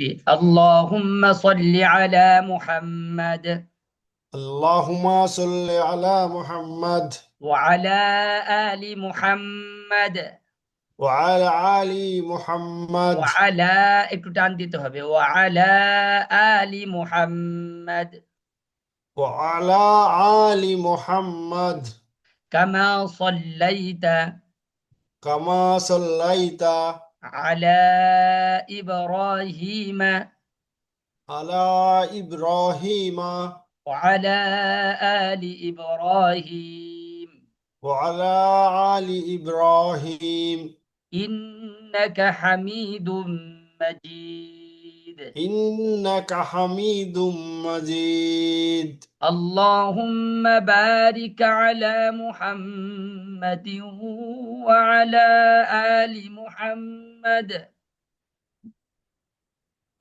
اللهم صل على محمد اللهم صل على محمد وعلى آل محمد وعلى آل محمد وعلى একটু টান দিতে হবে وعلى آل محمد وعلى آل محمد كما صليت كما صليت على إبراهيم على إبراهيم وعلى آل إبراهيم وعلى آل إبراهيم إنك حميد مجيد إنك حميد مجيد اللهم بارك على محمد وعلى آل محمد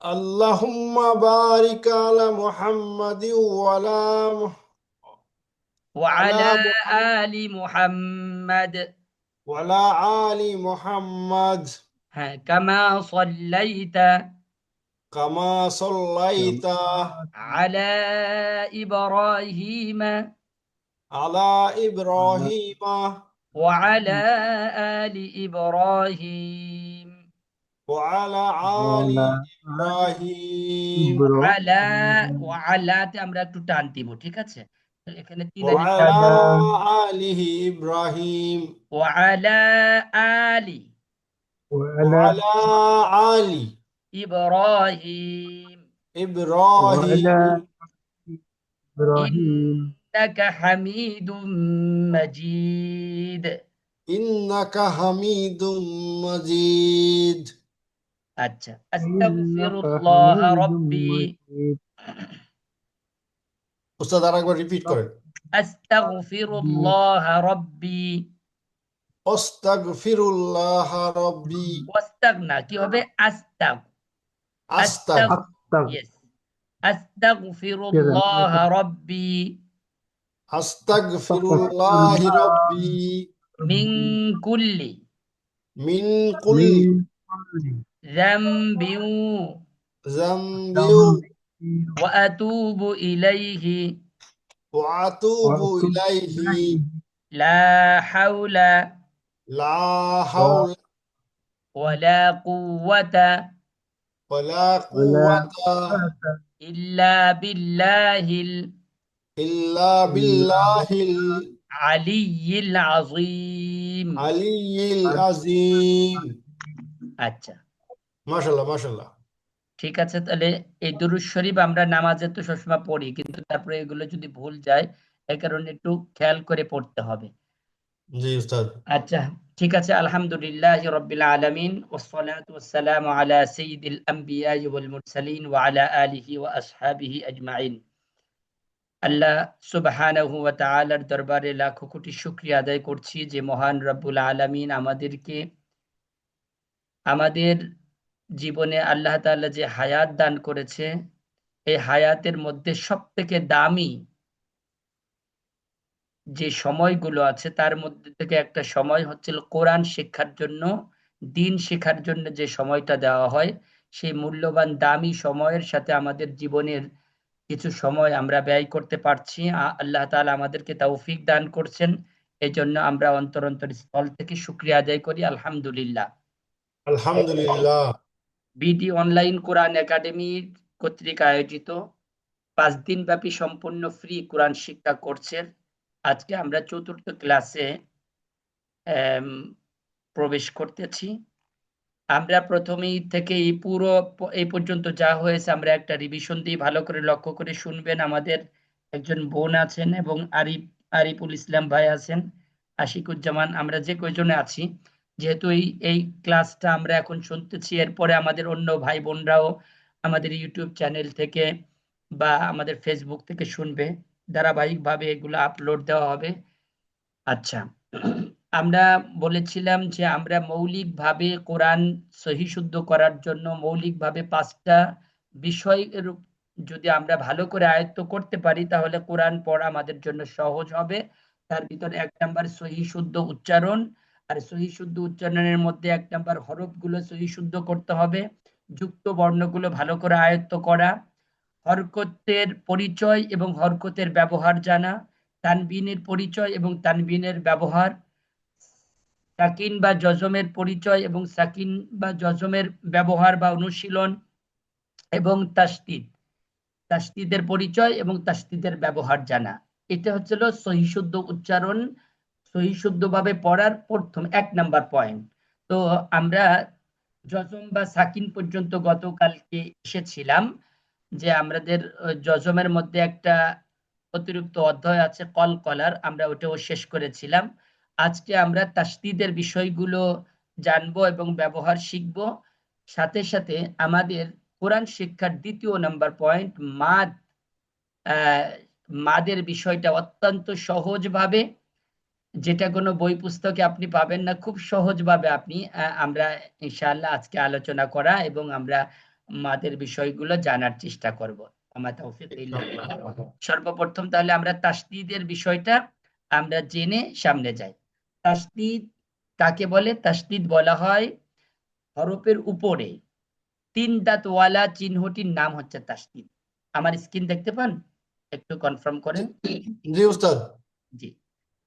اللهم بارك على محمد وعلى على محمد آل محمد وعلى آل محمد كما صليت كما صليت على إبراهيم على إبراهيم وعلى آل إبراهيم وعلى آل إبراهيم وعلى وعلى আমরা একটু টান দিব ঠিক আছে এখানে তিন আলিফ وعلى آله إبراهيم وعلى آل وعلى آل إبراهيم إبراهيم إنك حميد مجيد إنك حميد مجيد আচ্ছা আস্তাগফিরুল্লাহ রব্বি উস্তাদ আরেকবার রিপিট করেন আস্তাগফিরুল্লাহ রব্বি আস্তাগফিরুল্লাহ রাব্বি ওয়াস্তাগ না কি হবে আস্তাগ আস্তাগ ইয়েস আস্তাগফিরুল্লাহ রব্বি আস্তাগফিরুল্লাহ রাব্বি মিন কুল্লি মিন কুল্লি যামবিন যামবি ওয়া আতুবু ইলাইহি ওয়া আতুবু ইলাইহি লা হাওলা লা হাওলা ওয়ালা কুওয়াতা ওয়ালা কুওয়াতা ইল্লা বিল্লাহিল ইল্লা বিল্লাহিল আলিয়্যিল আযীম আলিয়্যিল আযীম। আচ্ছা মাশাআল্লাহ মাশাআল্লাহ। ঠিক আছে তাহলে এই দুরূদ শরীফ আমরা নামাজে তো সবসময় পড়ি কিন্তু তারপরে এগুলো যদি ভুল যায় এই কারণে একটু খেয়াল করে পড়তে হবে জি উস্তাদ। আচ্ছা ঠিক আছে আলহামদুলিল্লাহি রাব্বিল আলামিন ওয়াসসালাতু ওয়াসসালামু আলা সাইয়্যিদিল আমবিয়া ওয়াল মুরসালিন ওয়া আলা আলিহি ওয়া আসহাবিহি আজমাইন আল্লাহ সুবহানাহু ওয়া তাআলার দরবারে লাখো কোটি শুকরিয়া আদায় করছি যে মহান রব্বুল আলামিন আমাদেরকে আমাদের জীবনে আল্লাহ তাআলা যে হায়াত দান করেছে এই হায়াতের মধ্যে সবথেকে দামি যে সময়গুলো আছে তার মধ্যে থেকে একটা সময় হচ্ছে কোরআন শিক্ষার জন্য দ্বীন শেখার জন্য যে সময়টা দেওয়া হয় সেই মূল্যবান দামি সময়ের সাথে আমাদের জীবনের কিছু সময় আমরা ব্যয় করতে পারছি আল্লাহ তাআলা আমাদেরকে তৌফিক দান করছেন এজন্য আমরা অন্তর স্থল থেকে শুকরিয়া আদায় করি আলহামদুলিল্লাহ আলহামদুলিল্লাহ। বিডি অনলাইন কোরআন একাডেমি কর্তৃক আয়োজিত 5 দিন ব্যাপী সম্পূর্ণ ফ্রি কোরআন শিক্ষা কোর্সের আজকে আমরা চতুর্থ ক্লাসে প্রবেশ করতেছি আমরা প্রথমেই থেকে এই পর্যন্ত যা হয়েছে আমরা একটা রিভিশন দিয়ে ভালো করে লক্ষ্য করে শুনবেন আমাদের একজন বোন আছেন এবং আরিফুল ইসলাম ভাই আছেন আশিকুজ্জামান আমরা যে কয়জনে আছি যেহেতু এই ক্লাসটা আমরা এখন শুনতেছি এরপরে আমাদের অন্য ভাই বোনরাও আমাদের ইউটিউব চ্যানেল থেকে বা আমাদের ফেসবুক থেকে শুনবে ধারাবাহিকভাবে এগুলো আপলোড দেওয়া হবে আচ্ছা আমরা বলেছিলাম যে আমরা মৌলিকভাবে কোরআন সহি শুদ্ধ করার জন্য মৌলিকভাবে 5টা বিষয়ের যদি আমরা ভালো করে আয়ত্ত করতে পারি তাহলে কোরআন পড়া আমাদের জন্য সহজ হবে তার ভিতরে 1 নাম্বার সহি শুদ্ধ উচ্চারণ আর সহি শুদ্ধ উচ্চারণের মধ্যে 1 নাম্বার হরফগুলো সহি শুদ্ধ করতে হবে যুক্ত বর্ণগুলো ভালো করে আয়ত্ত করা, হরকতের পরিচয় এবং হরকতের ব্যবহার জানা, তানবিনের পরিচয় এবং তানবিনের ব্যবহার, সাকিন বা জজমের পরিচয় এবং সাকিন বা জজমের ব্যবহার বা অনুশীলন, এবং তাসদিদের পরিচয় এবং তাসদিদের ব্যবহার জানা। এটা হচ্ছিল সহিশুদ্ধ উচ্চারণ, সহিশুদ্ধভাবে পড়ার প্রথম 1 নাম্বার পয়েন্ট। তো আমরা জজম বা সাকিন পর্যন্ত গতকালকে এসেছিলাম, যে আমাদের জজমের মধ্যে একটা অতিরিক্ত অধ্যায় আছে কলকলার, আমরা ওটাও শেষ করেছিলাম। আজকে আমরা তাসদিদের বিষয়গুলো জানবো এবং ব্যবহার শিখব। সাথে সাথে আমাদের কোরআন শিক্ষার 2 নাম্বার পয়েন্ট মাদ, মাদের বিষয়টা অত্যন্ত সহজভাবে, যেটা কোনো বই পুস্তকে আপনি পাবেন না, খুব সহজভাবে আপনি আমরা ইনশাআল্লাহ আজকে আলোচনা করা এবং আমরা মাদের বিষয়গুলো জানার চেষ্টা করব। আমার তৌফিক ইল্লা বিল্লাহ। সর্বপ্রথম তাহলে আমরা তাসদীদের বিষয়টা আমরা জেনে সামনে যাই। তাসদীদ কাকে বলে? তাসদীদ বলা হয় হরফের উপরে 3 দাঁতওয়ালা চিহ্নটির নাম হচ্ছে তাসদীদ। আমার স্ক্রিন দেখতে পান? একটু কনফার্ম করেন। জি উস্তাদ। জি,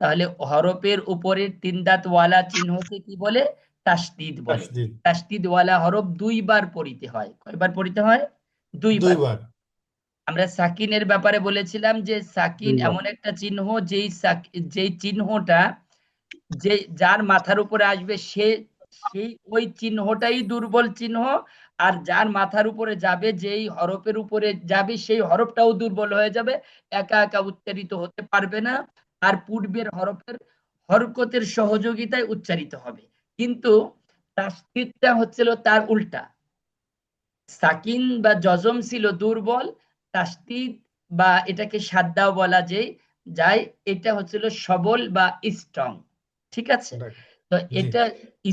তাহলে হরফের উপরে 3 দাঁতওয়ালা চিহ্নকে কি বলে? তাসদীদ বলে। তাসদীদ। তাসদীদওয়ালা হরফ 2বার পড়িতে হয়। কয়বার পড়িতে হয়? 2বার। দুইবার। আমরা সাকিনের ব্যাপারে বলেছিলাম যে সাকিন 2বার। এমন একটা চিহ্ন, যেই চিহ্নটা যে যার মাথার উপরে আসবে সেই ওই চিহ্নটাই দুর্বল চিহ্ন, আর যার মাথার উপরে যাবে, যেই হরফের উপরে যাবে সেই হরফটাও দুর্বল হয়ে যাবে, একা একা উচ্চারিত হতে পারবে না, আর পূর্বের হরফের হরকতের সহযোগিতায় উচ্চারিত হবে। কিন্তু তাসদীদটা হচ্ছিল তার উল্টা। সাকিন বা জজম ছিল দুর্বল, তাসদীদ বা এটাকে সাদ্দাও বলা যায়, এটা হচ্ছিল সবল বা স্ট্রং। ঠিক আছে? তো জি এটা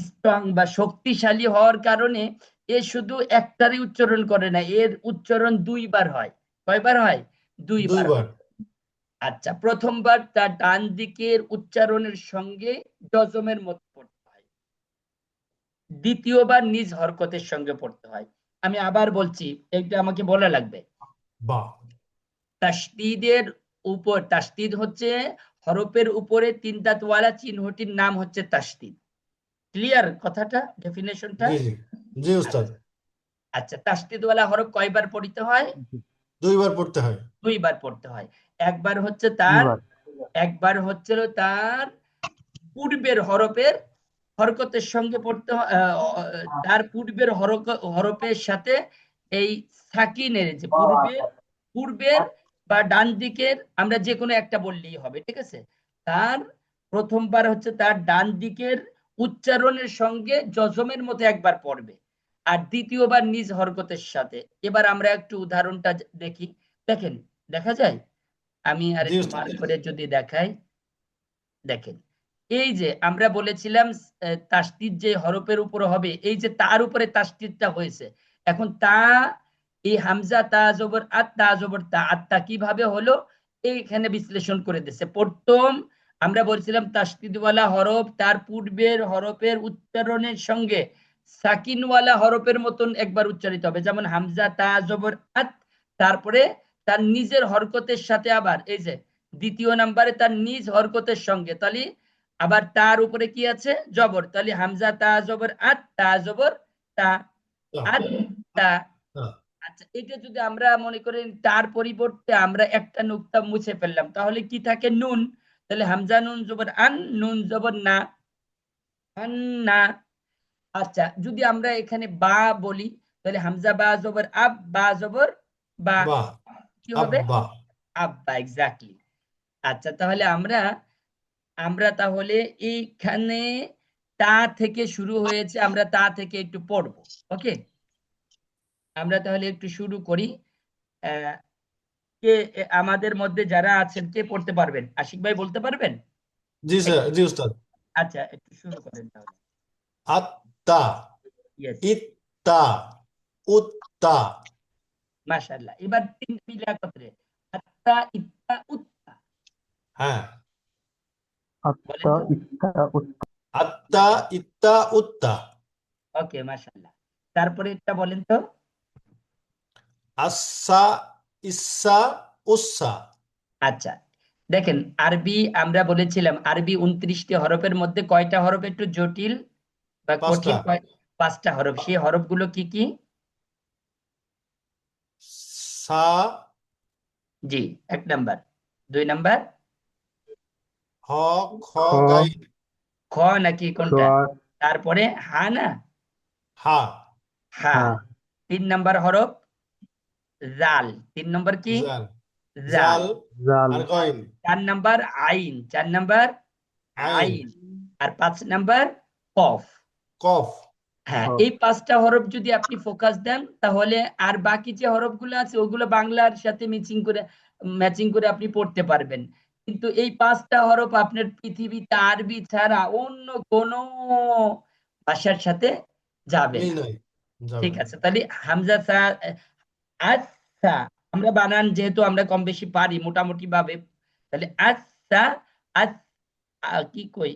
স্ট্রং বা শক্তিশালী হওয়ার কারণে এ শুধু একটারই উচ্চারণ করে না, এর উচ্চারণ 2বার হয়। কয়বার হয়? 2বার দুইবার। হয়। আচ্ছা, প্রথমবার তার ডান দিকের উচ্চারণের সঙ্গে জজমের মতো পড়তে হয়, দ্বিতীয়বার নিজ হরকতের সঙ্গে পড়তে হয়। আমি আবার বলছি, এটা আমাকে বলা লাগবে। বাহ। তাসদীদের উপর, তাসদীদ হচ্ছে হরফের উপরে 3 দাঁতওয়ালা চিহ্নটির নাম হচ্ছে তাসদীদ। ক্লিয়ার কথাটা, ডেফিনেশনটা? জি জি জি উস্তাদ। আচ্ছা, তাসদীদওয়ালা হরফ কয়বার পড়তে হয়? দুইবার পড়তে হয়। 2বার পড়তে হয়। একবার হচ্ছে তার, 2বার। একবার হচ্ছিল তার পূর্বের হরফের হরকতের সঙ্গে পড়তে তার পূর্বের হরফের সাথে এই সাকিনের, যে পূর্বের বা ডান দিকের, আমরা যে কোনো একটা বললেই হবে, ঠিক আছে? তার প্রথমবার হচ্ছে তার ডান দিকের উচ্চারণের সঙ্গে জজমের মতো একবার পড়বে, আর দ্বিতীয়বার নিজ হরকতের সাথে। এবার আমরা একটু উদাহরণটা দেখি। দেখেন, দেখা যায়? আমি আর জি একটু উস্তাদ। মার্ক করে যদি দেখাই, দেখেন, এই যে আমরা বলেছিলাম তাসদীদ যে হরফের উপরে হবে, এই যে তার উপরে তাসদীদটা হয়েছে। এখন তা, এই হামজা তা জবর আত, তা জবর তা, আত্তা কিভাবে হলো এইখানে বিশ্লেষণ করে দিচ্ছে। প্রথম আমরা বলছিলাম তাসদীদওয়ালা হরফ তার পূর্বের হরফের উচ্চারণের সঙ্গে সাকিনওয়ালা হরফের মতন একবার উচ্চারিত হবে, যেমন হামজা তা জবর আত, তারপরে তার নিজের হরকতের সাথে আবার এই যে দ্বিতীয় নাম্বারে তার নিজ হরকতের সঙ্গে, তাহলে আবার তার উপরে কি আছে? জবর, তাহলে হামজা তা জবর আত, তা জবর তা, আত তা। আচ্ছা, এটা যদি আমরা মনে করেন তার পরিবর্তে আমরা একটা নুক্তা মুছে ফেললাম, তাহলে কি থাকে? নুন। তাহলে হামজা নুন জবর আন, নুন জবর না, আন না। আচ্ছা, যদি আমরা এখানে বা বলি, তাহলে হামজা বা জবর আব, বা জবর বা, বাহ। কি হবে? আব্বা। আব্বা, এক্স্যাক্টলি। আচ্ছা, তাহলে আমরা আমরা তাহলে এইখানে তা থেকে শুরু হয়েছে, আমরা তা থেকে একটু পড়বো। ওকে, আমরা তাহলে একটু শুরু করি। আহ, কে আমাদের মধ্যে যারা আছেন কে পড়তে পারবেন? আশিক ভাই বলতে পারবেন? জি স্যার, জি উস্তাদ। আচ্ছা, একটু শুরু করেন তাহলে। আত্তা। ইয়েস, ইত্তা। উত্তা। মাশাআল্লাহ। এবার তিন মিলে একত্রে, আত্তা ইত্তা উত্তা, হ্যাঁ। বলেন আত্তা, তো। ইত্তা, উত্তা। আত্তা। ইত্তা। উত্তা। ওকে, মাশাআল্লাহ। তারপরে এটা বলেন তো। আসা, ইসা, উসা। আচ্ছা, দেখেন আরবি আমরা বলেছিলাম আরবি 29টি হরফের মধ্যে কয়টা হরফ একটু জটিল বা পাঁচটা। কঠিন, 5টা হরফ। সেই হরফগুলো কি কি? সা, জি, 1 নাম্বার। 2 নাম্বার? হ, খ, খ, গাইন। খ নাকি খ, কোনটা? তারপরে হা না? হা, হা। হা, 3 নাম্বার হরফ জাল। 3 নম্বর কি? জাল, জাল। জাল, জাল, আর গইন। 4 নাম্বার আইন। 4 নাম্বার আইন, আইন। আর 5 নাম্বার কফ। কফ। হ্যাঁ, খ, এই 5টা হরফ যদি আপনি ফোকাস দেন তাহলে আর বাকি যে হরফগুলো আছে ওগুলো বাংলার সাথে ম্যাচিং করে আপনি পড়তে পারবেন। কিন্তু এই 5টা হরফ আপনার পৃথিবীতে আরবি ছাড়া অন্য কোনো ভাষার সাথে যাবে মিল না। নাই, যাবে ঠিক না। আছে, তাহলে হামজা আচ্ছা, আমরা বানান যেহেতু আমরা কম বেশি পারি মোটামুটি ভাবে, তাহলে আচ্ছা, আচ্ছা, কি কই,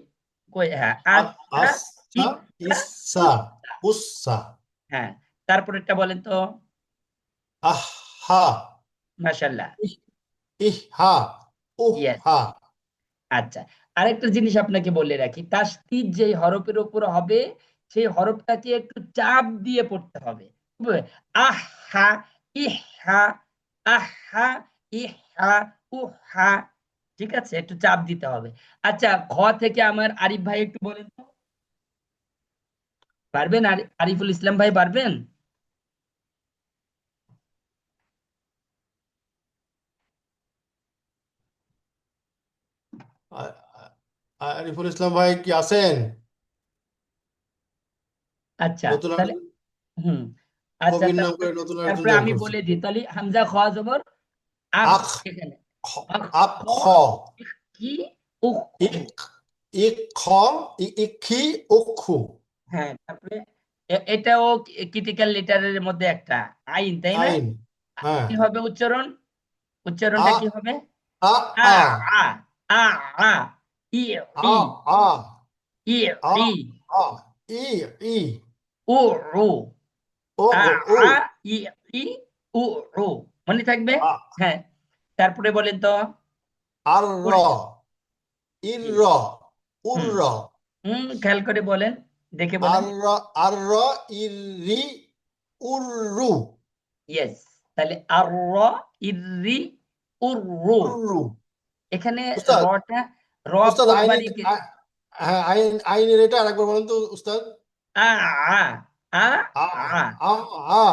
হ্যাঁ, আচ্ছা, আসা, ইচ্ছা, ইসা, উচ্ছা। উসা। হ্যাঁ, তারপরেরটা বলেন তো। আহা, মাশাআল্লাহ। ইহ, ইহা, ইয়েস। উহা। আচ্ছা, আরেকটা জিনিস আপনাকে বলে রাখি, তাসদীদ যে হরফের উপর হবে সেই হরফটাকে একটু চাপ দিয়ে পড়তে হবে। বুঝলে? আহা, ইহা, আহা, ইহা, উহা। ঠিক আছে, একটু চাপ দিতে হবে। আচ্ছা, খ থেকে আমার আরিফ ভাই একটু বলেন তো, পারবেন? আরিফুল ইসলাম ভাই পারবেন? আ- আরিফুল ইসলাম ভাই কি আছেন? আচ্ছা, নতুন তাহলে হুম, আচ্ছা, কবির নাম তারপরে করে নতুন আরেকজন তারপরে জয়েন আমি করছে। বলে দিই, তাহলে হামজা খ জবর আখ। আখ, এখানে খ- আখ, খ, আখ, কি, উখ। ইক, ইক, খ, ইক্ষি, উক্ষু। হ্যাঁ, তারপরে এটাও ক্রিটিক্যাল লেটারের মধ্যে একটা আইন, তাই না? আইন। হ্যাঁ। কি হবে উচ্চারণ? আ, উচ্চারণটা কি হবে? আ, আ, আ, আ, আ, আ, ই, আ, ই, আ, ই, আ, ই, আ, ই, ই, উ, উ, ও, আ, ও, আ, ই, ই, উ, উ। মনে থাকবে? আ, হ্যাঁ, তারপরে বলেন তো। আর, র, পড়ে যান। ইর, জি। র, উর, হুম, র, খেয়াল করে বলেন, দেখে বলেন। আর, র, আর, র, ইর, রি, উর, রু, ইয়েস, তাহলে আর, র, ইরি, উর, রু। উর, রু। এখানে উস্তাদ, রটা, র উস্তাদ আইনের, পূর্বালিকে হ্যাঁ, আইনের এটা আরেকবার বলেন তো উস্তাদ। আ, আ, আ, আ, আ। আ, আ,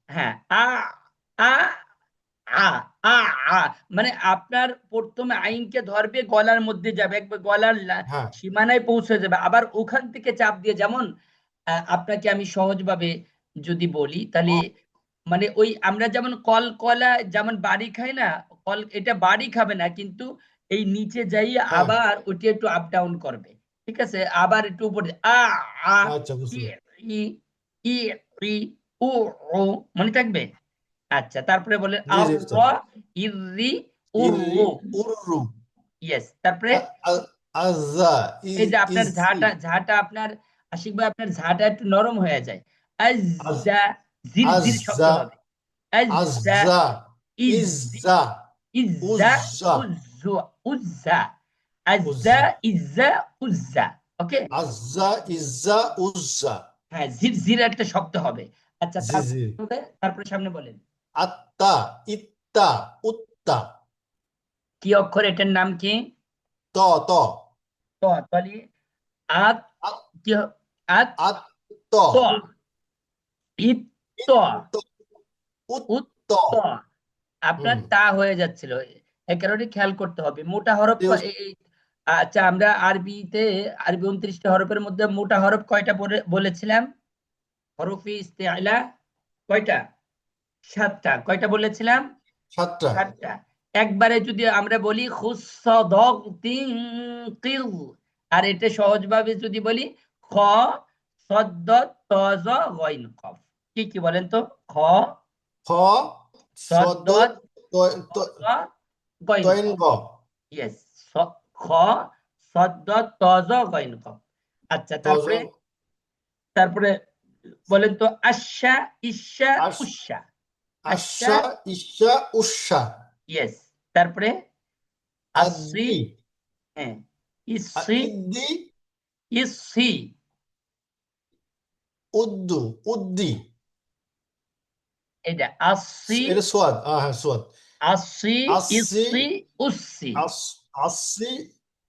হ্যাঁ, আ, আ, আ, আ, আ। মানে আপনার প্রথমে আইনকে ধরবে, গলার মধ্যে যাবে, একবার গলার হ্যাঁ, সীমানায় পৌঁছে যাবে, আবার ওখান থেকে চাপ দিয়ে, যেমন আপনাকে আমি সহজভাবে যদি বলি তাহলে, মানে ওই আমরা যেমন কলা যেমন বাড়ি খাই না, এটা বাড়ি খাবে না, কিন্তু এই নিচে যাই হ্যাঁ। আবার ওটি একটু আপ ডাউন করবে। ঠিক আছে, আবার একটু উপরে আ, আচ্ছা, ই, বুঝতে ই, ই, ই, উ, ও। মনে থাকবে? আচ্ছা, তারপরে বলেন জি, আর, জি র, উস্তাদ। ইরি, উর, ইরি, রু। উররু, ইয়েস, তারপরে আজা, এই যে আপনার ইজি, ঝাটা আপনার আশিক ভাই, আপনার ঝাটা একটু নরম হয়ে যায়। আজ, আজ্জা, জির জির শব্দ আজা, হবে। আজ্জা, আজা, ইজি, ইজা, ইজ্জা, উজ্জা, উজ্জু, উজ্জা, আজ্জা, উজ্জা, ইজ্জা, উজ্জা। ওকে। আজা, ইজা, উজ্জা। হ্যাঁ, জির জির একটা শব্দ হবে। আচ্ছা, জি, জি। তারপরে সামনে বলেন। আত্তা, ইত্তা, উত্তা। কি অক্ষর, এটার নাম কি? ত, ত, তাহলে আত, আত, কি আত, আত্ত, ত, ইত, ত, ইত্ত, উত্ত। উত্ত। আপনার হুম। তা হয়ে যাচ্ছিল, এই কারণে খেয়াল করতে হবে মোটা হরফ জি, আচ্ছা, আমরা আরবি 29টা হরফের মধ্যে মোটা হরফ কয়টা বলেছিলাম? হরফি ইস্তেআলা কয়টা? 7টা। কয়টা বলেছিলাম? সাতটা। 7টা। একবারে যদি আমরা বলি খুসদগতিন কিল, আর এটা সহজভাবে যদি বলি খ, সদ্দ, তজ, গইন, কফ। কি কি বলেন তো? খ, খ, সদ্দ, সদ, তজ, গইন, তৈন, কফ। গ। ইয়েস, খ, সদ্দ, তজ, গইন, কফ। আচ্ছা, তজ, তারপরে তারপরে বলেন তো আশা, ঈশা, আশ উষা। আশা, আশা ঈশা উষা। ইয়েস। তারপরে আসি, আদি হ্যাঁ, ইসি, ইদ্দি ইসি, উদ্দু উদ্দি। এটা আসি, এটা সোয়াদ, হ্যাঁ সোয়াদ। আসি, আসি ইসি, উসি। আস আসি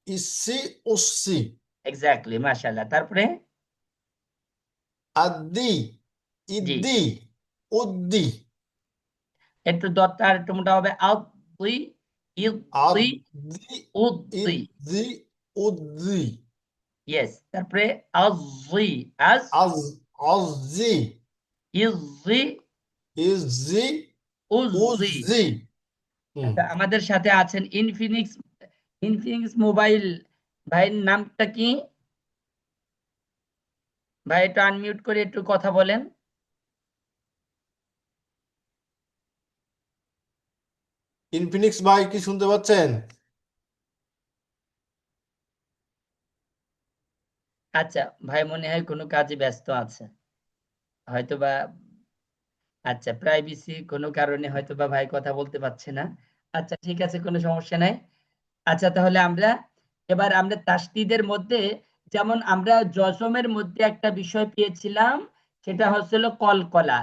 ইসি উসি। এক্স্যাক্টলি, মাশাআল্লাহ। তারপরে আদি জি, ইদ্দি উদ্দি। একটু দরটা আর একটু মোটা হবে। আদি, ইদি, আদি উদ্দি। ইদ্দি উদ্দি। ইয়েস। তারপরে আজি, আজ, আজ আজি ইজি, ইজি উজি। উজি। হুম। আচ্ছা, আমাদের সাথে আছেন ইনফিনিক্স, ইনফিনিক্স মোবাইল ভাইয়ের নামটা কি? ভাই একটু আনমিউট করে একটু কথা বলেন। ইনফিনিক্স ভাই কি শুনতে পাচ্ছেন? আচ্ছা, ভাই মনে হয় কোনো কাজে ব্যস্ত আছে, হয়তোবা। আচ্ছা, প্রাইভেসি কোনো কারণে হয়তোবা ভাই কথা বলতে পারছে না। আচ্ছা, ঠিক আছে, কোনো সমস্যা নাই। আচ্ছা, তাহলে আমরা তাসদিদের মধ্যে, যেমন আমরা জজমের মধ্যে একটা বিষয় পেয়েছিলাম, সেটা হচ্ছিল কলকলা।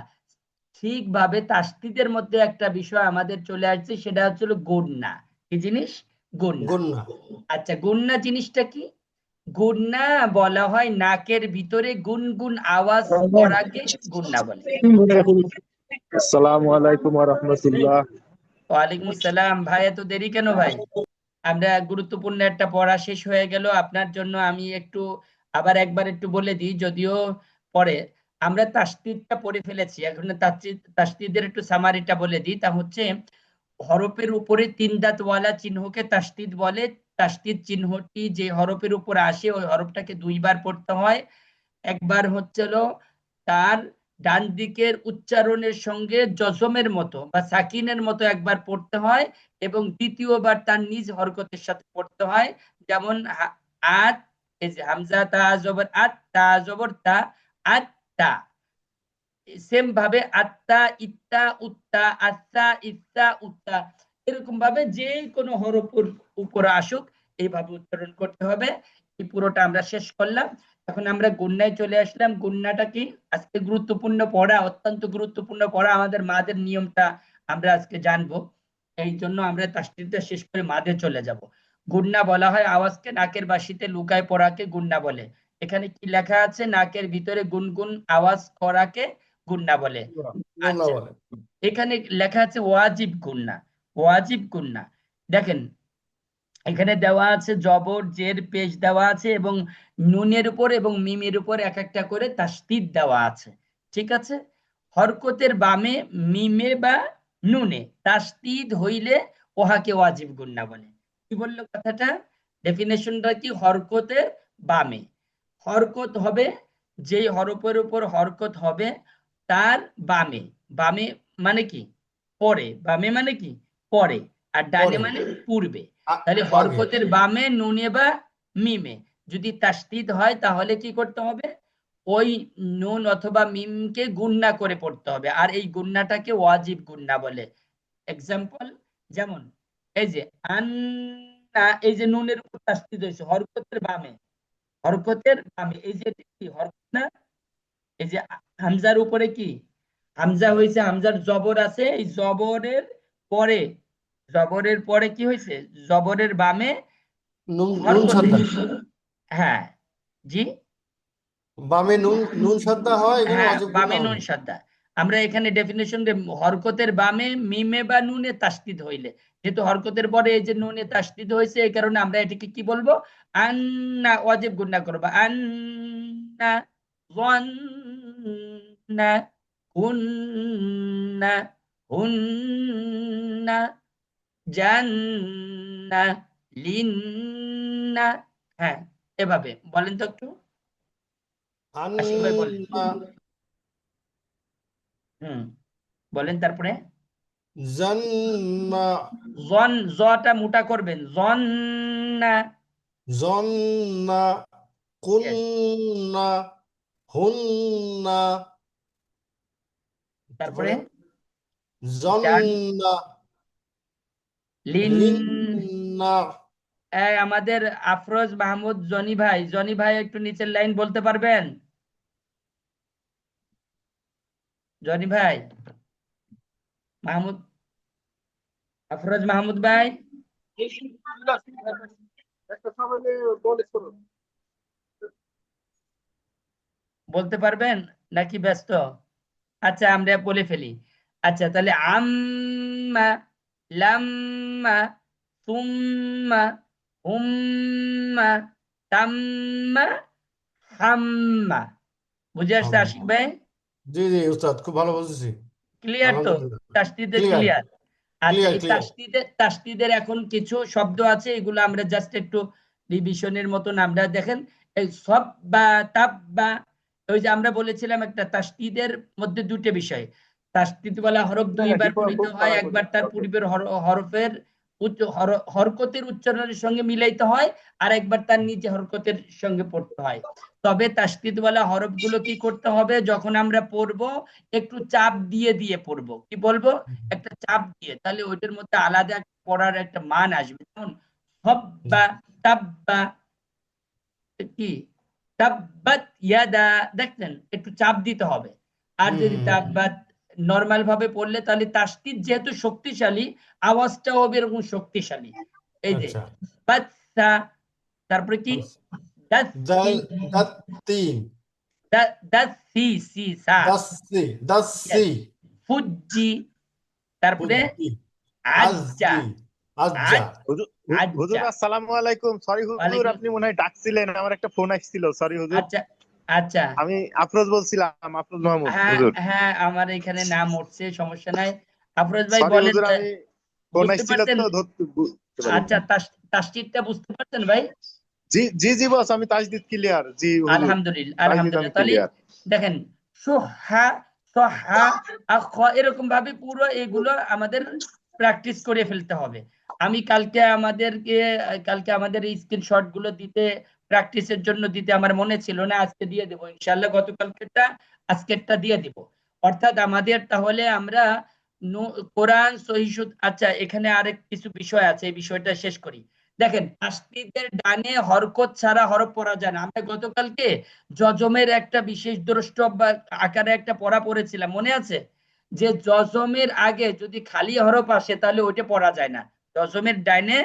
ঠিকভাবে তাসদিদের মধ্যে একটা বিষয় আমাদের চলে আসছে, সেটা হচ্ছিল গুন্না। কি জিনিস? গুন্না। গুন্না। আচ্ছা, গুন্না জিনিসটা কি? গুন্না বলা হয় নাকের ভিতরে গুনগুন আওয়াজ করাকে গুন্না বলে। আসসালামু আলাইকুম ওয়া রাহমাতুল্লাহ। ওয়ালাইকুম আসসালাম। ভাই এত দেরি কেন ভাই? আমরা গুরুত্বপূর্ণ একটা পড়া শেষ হয়ে গেল আপনার জন্য। আমি একটু আবার একবার একটু বলে দিই, যদিও পরে আমরা তাসদিদটা পড়ে ফেলেছি, এখন তাসদিদের একটু সামারিটা বলে দিই। তা হচ্ছে, হরফের উপরে তিন দাঁতওয়ালা চিহ্নকে তাসদিদ বলে। তাসদিদ চিহ্নটি যে হরফের উপর আসে, ওই হরফটাকে দুইবার পড়তে হয়। একবার হচ্ছিল তার ডান দিকের উচ্চারণের সঙ্গে জজমের মতো বা সাকিনের মতো একবার পড়তে হয়, এবং দ্বিতীয়বার তার নিজ হরকতের সাথে পড়তে হয়। যেমন আত, এই যে হামজা তা জবর আত, তা জবর তা, আত্তা। সেম ভাবে আত্তা, ইত্তা, উত্তা, আত্তা, ইত্তা, উত্তা, এরকম ভাবে যে কোনো হরফের উপরে আসুক এইভাবে উচ্চারণ করতে হবে। এই পুরোটা আমরা শেষ করলাম। এখন আমরা গুন্নায় চলে আসলাম। গুন্নাটা কি? আজকে গুরুত্বপূর্ণ পড়া, অত্যন্ত গুরুত্বপূর্ণ পড়া। আমাদের মাদের নিয়মটা আমরা আজকে জানবো, এই জন্য আমরা তাসদীদটা শেষ করে মাদে চলে যাব। গুন্না বলা হয় আওয়াজকে নাকের বাসিতে লুকায় পড়াকে গুন্না বলে। এখানে কি লেখা আছে? নাকের ভিতরে গুনগুন আওয়াজ করাকে গুন্না বলে। গুন্না আচ্ছা, বলে। এখানে লেখা আছে ওয়াজিব গুন্না। ওয়াজিব গুন্না, দেখেন এখানে দেওয়া আছে জবর জের পেশ দেওয়া আছে, এবং নুনের উপর এবং মিমের উপর এক একটা করে তাসদীদ দেওয়া আছে। ঠিক আছে? হরকতের বামে মিমে বা নুনে তাসদীদ হইলে উহাকে ওয়াজিব গুন্না বলে। কি বললো কথাটা? ডেফিনেশনটা কি? হরকতের বামে, হরকত হবে যেই হরফের উপর হরকত হবে তার বামে। বামে মানে কি? পরে। বামে মানে কি? পরে। আর ডানে পরে মানে পূর্বে। তাহলে আগে। হরকতের বামে নুনে বা মিমে যদি তাসদীদ হয়, তাহলে কি করতে হবে? ওই নুন অথবা মিমকে গুন্না করে পড়তে হবে, আর এই গুন্নাটাকে ওয়াজিব গুন্না বলে। এক্সাম্পল, যেমন এই যে আন্না, এই যে নুনের উপর তাসদীদ হয়েছে হরকতের বামে, হরকতের বামে, এই যে কি হরকত না? এই যে হামজার উপরে কি হামজা হয়েছে, হামজার জবর আছে, এই পরে জবরের পরে কি হয়েছে? জবরের বামে নুন নুন হরকত সাদ্দা। হয়েছে। হ্যাঁ, জি, বামে নুন নুন সাদ্দা হয়, এখানে হ্যাঁ, অজীব গুন্না বামে নুন হবে। সাদ্দা। আমরা এখানে ডেফিনেশন, হরকতের বামে মিমে বা নুনে তাসদীদ হইলে, যেহেতু হরকতের পরে এই যে নুনে তাসদীদ হয়েছে, এই কারণে আমরা এটাকে কি বলবো? আন্না, ওয়াজিব গুন্না করবো। আন্না, যন্না, কুন্না, হুন্না, জান্না, লিন্না। হ্যাঁ, এভাবে বলেন তো একটু, আশিক ভাই বলেন। আন্না হুম, বলেন তারপরে। জান্না জটা মোটা করবেন, জন না। জন্না Yes, কুন্না হুন্না, তারপরে তারপরে জান, জন্না, লিন। লিন্না। আমাদের আফরোজ মাহমুদ জনি ভাই একটু নিচের লাইন বলতে পারবেন? জনি ভাই, মাহমুদ, আফরোজ মাহমুদ ভাই বলতে পারবেন নাকি ব্যস্ত? আচ্ছা আমরা বলে ফেলি। আচ্ছা তাহলে আম্মা, লাম্মা, সুম্মা, হুম্মা, তাম্মা, হাম্মা। বুঝে আসছে হাম। আশিক ভাই? জি জি উস্তাদ, খুব ভালো বুঝেছি। ক্লিয়ার তো? আলহামদুলিল্লাহ। তাসদিদের ক্লিয়ার, ক্লিয়ার? আচ্ছা ক্লিয়ার, এই ক্লিয়ার। তাসদিদের এখন কিছু শব্দ আছে, এগুলো আমরা জাস্ট একটু রিভিশনের মতন আমরা দেখেন। এই সব বা তাব বা, ওই যে আমরা বলেছিলাম একটা তাসদিদের মধ্যে দুটো বিষয়। তাসদিদ ওয়ালা হরফ দুইবার পড়িতে হয়, একবার তার পূর্বের হরফের হরকতের উচ্চারণের সঙ্গে মিলাইতে হয়, আর একবার তার নিজে হরকতের সঙ্গে পড়তে হয়। তবে তাসদিদ ওয়ালা হরফগুলো কি করতে হবে যখন আমরা পড়বো, একটু চাপ দিয়ে দিয়ে পড়বো। কি বলবো? একটা চাপ দিয়ে, তাহলে ওইটার মধ্যে আলাদা একটা পড়ার একটা মান আসবে। যেমন হব্বা, তাব্বা, কি তাব্বাত ইয়াদা, দেখছেন একটু চাপ দিতে হবে। আর হুম যদি হুম হুম। তাব্বাত নরমাল ভাবে পড়লে, তাহলে তাসদিদ যেহেতু শক্তিশালী, আওয়াজটাও হবে এরকম শক্তিশালী। এই যে আচ্ছা। বাচ্চা, তারপরে কি দাসি, দাল, দাত্তিন, দাসি, সি সা, দাসসি, দাসসি, ফুজ্জি, তারপরে বুদ্ধি, আজ্জা, আজজি, আজ্জা। আজ, হুজুর হুজুর আজ্জা। আসসালামু আলাইকুম। সরি হুজুর, ওয়ালাইকুম। আপনি মনে হয় ডাকছিলেন, আমার একটা ফোন আসছিল। সরি হুজুর। আচ্ছা আচ্ছা। আমি আফরোজ বলছিলাম, আফরোজ মাহমুদ হ্যাঁ হুজুর। হ্যাঁ, আমার এখানে নাম উঠছে, সমস্যা নাই। আফরোজ ভাই সরি বলেন, হুজুর, আমি ফোন বুঝতে আসছিল পারছেন? তো বুঝতে পারিনি। আচ্ছা তাসদীদটা বুঝতে পারছেন ভাই? জি জি জি বস, আমি তাজদিদ ক্লিয়ার। জি হুজুর, আলহামদুলিল্লাহ তাজদিদ আমি আলহামদুলিল্লাহ। তাহলে ক্লিয়ার। দেখেন, সুহা, সহা, এরকম ভাবে পুরো এগুলো আমাদের প্র্যাকটিস করে ফেলতে হবে। আমি কালকে আমাদের এই স্ক্রিনশট গুলো দিতে, প্র্যাকটিসের জন্য দিতে আমার মনে ছিল না, আজকে দিয়ে দেবো ইনশাআল্লাহ। গতকালকেরটা আজকেরটা দিয়ে দিব। অর্থাৎ আমাদের তাহলে আমরা কোরআন সহিহ আচ্ছা এখানে আরেক কিছু বিষয় আছে, এই বিষয়টা শেষ করি। দেখেন তাসদীদের ডানে হরকত ছাড়া হরফ পড়া যায় না। আমরা গতকালকে যজমের একটা বিশেষ দ্রষ্টব্য বা আকারে একটা পড়া পড়েছিলাম, মনে আছে? যে যজমের আগে যদি খালি হরফ আসে তাহলে ওইটা পড়া যায় না। যজমের ডাইনে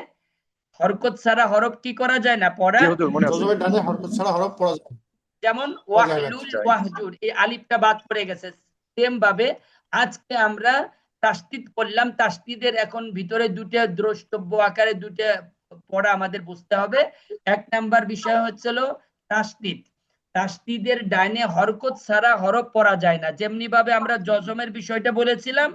হরকত ছাড়া হরফ কি করা যায় না, পড়া জি হুজুর, মনে আছে। জজমের ডানে হরকত ছাড়া হরফ পড়া যায়, যেমন পড়া যায় না। ওয়াহলুল ওয়াহজুর, এই আলিফটা বাদ পড়ে গেছে। সেম ভাবে আজকে আমরা তাসদীদ করলাম। তাসদীদের এখন ভিতরে দুটো দ্রষ্টব্য আকারে দুটো পড়া আমাদের বুঝতে হবে। এক নাম্বার বিষয় হচ্ছিল তাসদীদ। তাসদীদের ডাইনে হরকত ছাড়া হরফ পড়া যায় না, যেমনি ভাবে আমরা যজমের বিষয়টা বলেছিলাম।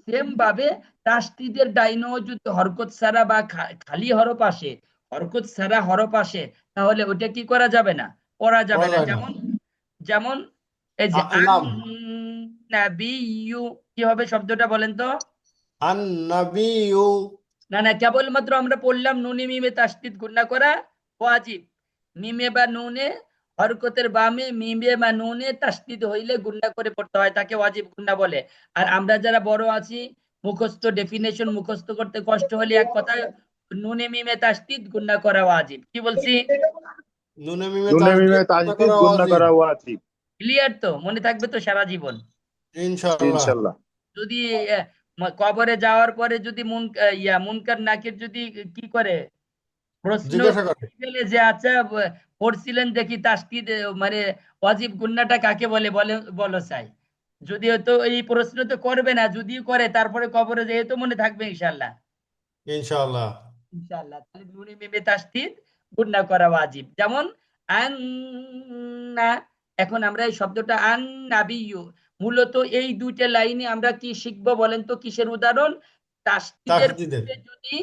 সেম ভাবে তাসদীদের ডাইনেও যদি হরকত ছাড়া বা খালি হরফ আসে, হরকত ছাড়া হরফ আসে, তাহলে ওটা কি করা যাবে না, পড়া যাবে পড়া না। যায় না। যেমন যেমন এই যে লাম, নাবিয়্যু, কি হবে শব্দটা বলেন তো? আন নাবিয়ু। না না, কেবলমাত্র আমরা পড়লাম নুনে মিমে তাসদীদ গুণা করা ওয়াজিব। মিমে বা নুনে, হরকতের বামে মিমে বা নুনে তাসদীদ হইলে গুণা করে পড়তে হয়, তাকে ওয়াজিব গুণা বলে। আর আমরা যারা বড় আছি, মুখস্থ ডেফিনেশন মুখস্থ করতে কষ্ট হলে এক কথায় নুনে মিমে তাসদীদ গুণা করা ওয়াজিব। কি বলছি? নুনে মিমে নুনে মিমে তাসদীদ গুণা তাজদিদ করা গুণনা ওয়াজিব। করা ওয়াজিব। ক্লিয়ার তো? মনে থাকবে তো সারা জীবন? ইনশাআল্লাহ। ইনশাআল্লাহ। যদি কবরে যাওয়ার পরে যদি মুনকার নাকির যদি কি করে, প্রশ্ন জিজ্ঞাসা করে। গেলে যে আচ্ছা পড়ছিলেন দেখি তাসদীদ মানে ওয়াজিব গুন্নাটা কাকে বলে, বলে বলো চাই। যদি তো এই প্রশ্ন তো করবে না, যদিও করে তারপরে কবরে যেহেতু মনে থাকবে ইনশাল্লাহ। ইনশাআল্লাহ। ইনশাআল্লাহ তাহলে নুনে মিমে তাসদীদ গুন্না করা ওয়াজিব। যেমন আন্না, এখন আমরা এই শব্দটা আন্নাবিয়্যু, মূলত এই দুইটা লাইনে আমরা কি শিখবো বলেন তো? কিসের উদাহরণ? তাসদীদের তাসদীদের। পূর্বে যদি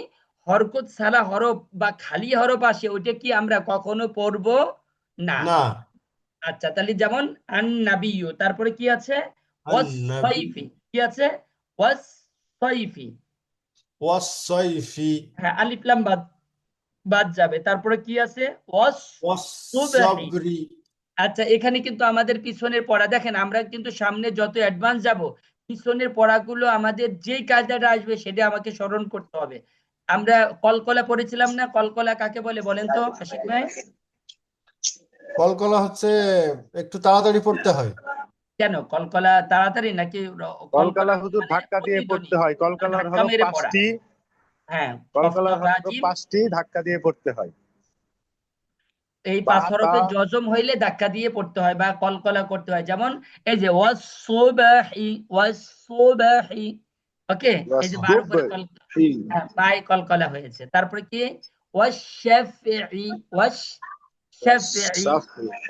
হরকত ছাড়া হরফ বা খালি হরফ আসে, ওইটা কি আমরা কখনো পড়বো না। না। আচ্ছা তাহলে যেমন আন্নাবিয়্যু, তারপরে কি আছে? আন নাবি ওয়াসসাইফি, কি আছে? ওয়াসসাইফি। ওয়াস-সাইফি হ্যাঁ আলিফ লাম বাদ বাদ যাবে। তারপরে কি আছে? ওয়াস সুবহি, ওয়াস-সাবরি। আচ্ছা, এখানে কিন্তু আমাদের পিছনের পড়া দেখেন, আমরা কিন্তু সামনে যত অ্যাডভান্স যাব, পিছনের পড়াগুলো আমাদের যেই কায়দাটা আসবে সেটা আমাকে স্মরণ করতে হবে। আমরা কলকলা পড়েছিলাম না? কলকলা কাকে বলে বলেন তো আশিক ভাই? কলকলা হচ্ছে একটু তাড়াতাড়ি পড়তে হয়। কেন কলকলা তাড়াতাড়ি নাকি কলকলা কলকালা হুজুর মানে ধাক্কা দিয়ে প্রতিধ্বনি, পড়তে হয়, কলকালার ধাক্কা হলো মেরে পড়া? 5টি, হ্যাঁ, কলকালার হলো কফতাবাজিম। 5টি ধাক্কা দিয়ে পড়তে হয়। এই বা 5 তা হরফে জজম হইলে ধাক্কা দিয়ে পড়তে হয় বা কলকলা করতে হয়। যেমন এই যে ওয়াসসুবাহি, ওয়াসসুবাহি, ওকে, এই যে বার উপরে কল, ওয়াসসুবহি, হ্যাঁ, বাই কলকলা হয়েছে। তারপরে কি ওয়াশশাফিঈ, ওয়াশশাফিঈ, ওয়াসসাফহি, হ্যাঁ।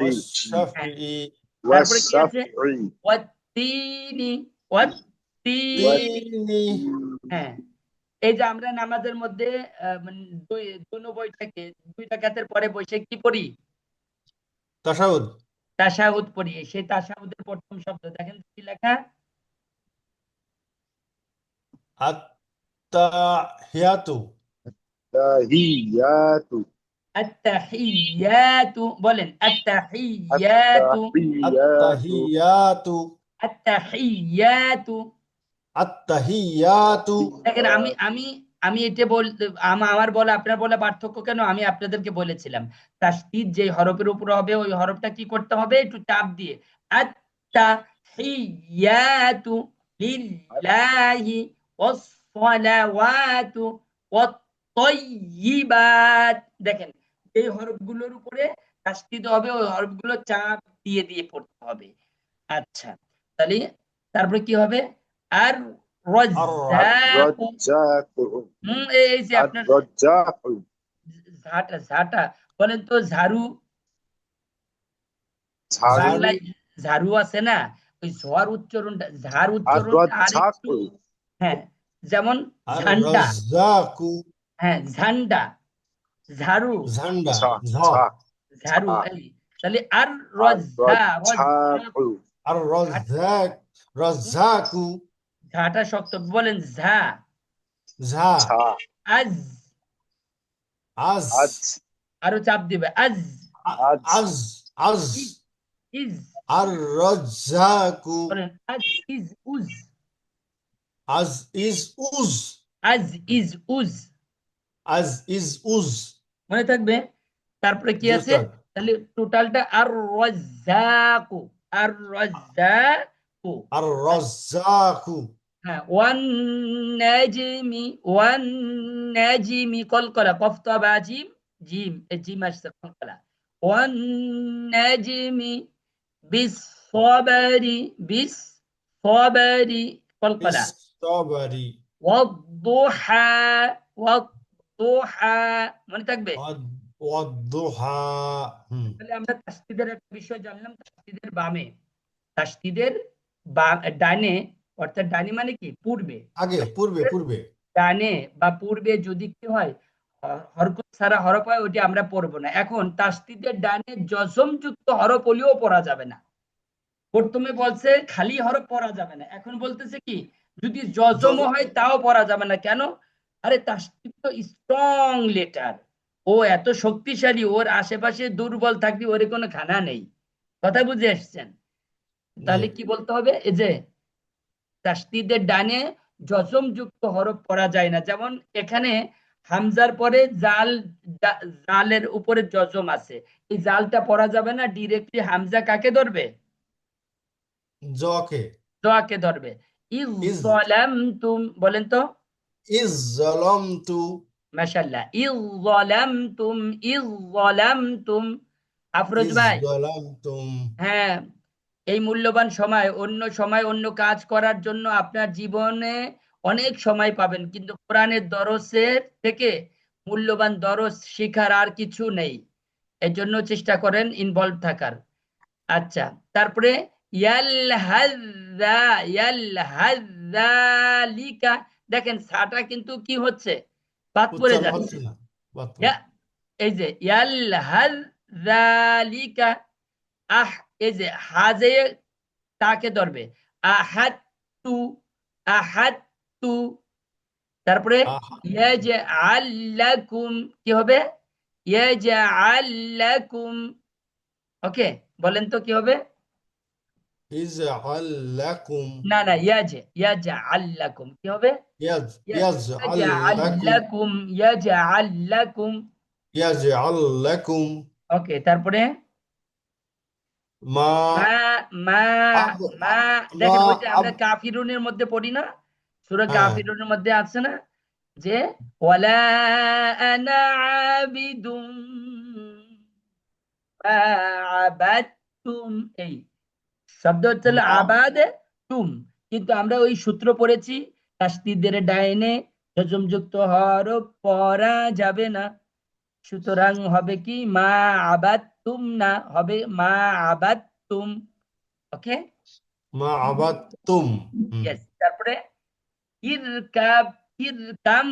والشفعي তারপরে কি আছে ওয়াসসাফহি, ওয়াত্তিনি, ওয়াত্তিনি, والتين হ্যাঁ। এই যে আমরা নামাজের মধ্যে মানে দুই বইটাকে 2 রাকাতের পরে বসে কি পড়ি? تشهد তাশাহুদ পড়ি। সেই তাশাহুদের প্রথম শব্দ দেখেন কি লেখা? التحيات তাহিয়াতু, আত্তাহিয়াতু, বলেন আত্তাহিয়াতু, আত্তাহিয়াতু, التحيات আত্তাহিয়াতু। التحيات দেখেন আমি আমি আমি এটা বলতে আমার বলা আপনার বলা পার্থক্য কেন আমি আপনাদেরকে বলেছিলাম। তাসদীদ যে হরফের উপর হবে ওই হরফটা কি করতে হবে? একটু চাপ দিয়ে আত্তাহিয়াতু লিল্লাহি ওয়াসসালাওয়াতু ওয়াত-তাইয়্যিবাত। দেখেন এই হরফগুলোর উপরে তাসদীদ হবে, ওই হরফগুলো চাপ দিয়ে দিয়ে পড়তে হবে। আচ্ছা, তাহলে তারপরে কি হবে? আর রজ্জাক, الرجاق، এই যে আপনার الرجاق، ঝাঁটা ঝাঁটা, বলেন তো ঝাড়ু। ঝাড়ু, ঝাড়ু, বাংলায় ঝাড়ু আছে না? ওই ঝড় উচ্চারণটা, ঝাড় উচ্চারণটা আর الرجاق، একটু, হ্যাঁ, যেমন ঝান্ডা, الرزاق হ্যাঁ ঝান্ডা, ঝাড়ু, ঝান্ডা ঝা, ঝ ঝা, ঝাড়ু। ঝা, এই তাহলে আর রজ্জা, الرجاق، الرزاق رزاق ঝাটা শক্ত, বলেন ঝা। ঝা ঝা, আজ, আজ আজ, আরো চাপ দিবে আজ। আজ, আজ আজ ইজ, ইজ, الرزاق বলেন আজ ইজ উজ, আজ ইজ উজ আজ ইজ উজ, আজ ইজ উজ মনে থাকবে? তারপরে কি জি আছে? উস্তাদ তাহলে টোটালটা আর রাজ্জাকু, আর রাজ্জাকু। الرزاق হ্যাঁ, ওয়ান নাজমি, ওয়ান নাজমি কলকলা, কফ তো বা জিম, জিম এই জিম আসছে কলকলা। ওয়ান নাজমি বিস সবারি, বিস সবারি কলকলা। بالصبر ওয়াদ-দুহা, ওয়াদ-দুহা, মনে থাকবে? والضحى তাহলে আমরা তাসদীদের একটা বিষয় জানলাম, তাসদীদের বামে, তাসদীদের ডানে, অর্থাৎ ডানে মানে কি পূর্বে, আগে পূর্বে তাসদীদের পূর্বে ডানে বা পূর্বে যদি কি হয় হরকত ছাড়া হরফ হয় ওটি আমরা পড়বো না। এখন তাসদীদের ডানে জজম যুক্ত হরফ হলেও পড়া যাবে না। প্রথমে বলছে খালি হরফ পড়া যাবে না, এখন বলতেছে কি যদি জজমও হয় তাও পড়া যাবে না। কেন? আরে তাসদীদ তো স্ট্রং লেটার, ও এত শক্তিশালী, ওর আশেপাশে দুর্বল থাকলে ওর কোনো খানা নেই। কথা বুঝে আসছেন? জি তাহলে কি বলতে হবে? এই যে তাসদীদের ডানে জজম যুক্ত হরফ পড়া যায় না। যেমন এখানে হামজার পরে জাল, জালের উপরে জজম আছে, এই জালটা পড়া যাবে না, ডিরেক্টলি হামজা কাকে ধরবে? জকে দোয়াকে ধরবে। ইজ ইজ যালামতুম, বলেন তো। ইজ জালামতু মাশাআল্লাহ, ইজ যালামতুম, ইজ যালামতুম। আফরোজ ইজ ভাই, জালামতুম হ্যাঁ, এই মূল্যবান সময়, অন্য সময় অন্য কাজ করার জন্য আপনার জীবনে অনেক সময় পাবেন, কিন্তু কোরআনের দরসের থেকে মূল্যবান দরস শিখার আর কিছু নেই। এর জন্য চেষ্টা করেন ইনভলভ থাকার। আচ্ছা, তারপরে ইয়ালহাযা, ইয়ালহাযালিকা, দেখেন সাটা কিন্তু কি হচ্ছে? বাদ পড়ে উচ্চারণ যাচ্ছে। হচ্ছে না বাদ ইয়া, পড়ে এই যে ইয়ালহাযালিকা, আহ, এই যে হাজে তাকে ধরবে, আহাত্তু, আহাত্তু। তারপরে আহা ইয়াজআল লাকুম, কি হবে? ইয়াজআল লাকুম, ওকে, বলেন তো কি হবে? ইজআল লাকুম না না, ইয়াজআল্লাকুম কি হবে? ইয়াজআল লাকুম ইয়াজআল্লাকুম, ইয়াজআল্লাকুম। ইয়াজআল লাকুম ওকে, তারপরে মা মা, মা, আব মা। মা দেখেন ওই যে আব আমরা কাফিরুনের মধ্যে পড়ি না, সূরা হ্যাঁ কাফিরুনের মধ্যে আছে না যে ওয়ালা আনা আবিদুম মা আবাদতুম, এই শব্দ হচ্ছে হলো মা আবাদ তুম। কিন্তু আমরা ওই সূত্র পড়েছি, তাসদীদের ডাইনে যজমযুক্ত হরফ পড়া যাবে না, সুতরাং হবে কি মা আবাদ তুম, না হবে মা আবাদ তুম। ওকে, মা আবাদতুম হুম ইয়েস। তারপরে ইরকাব, ইরকাম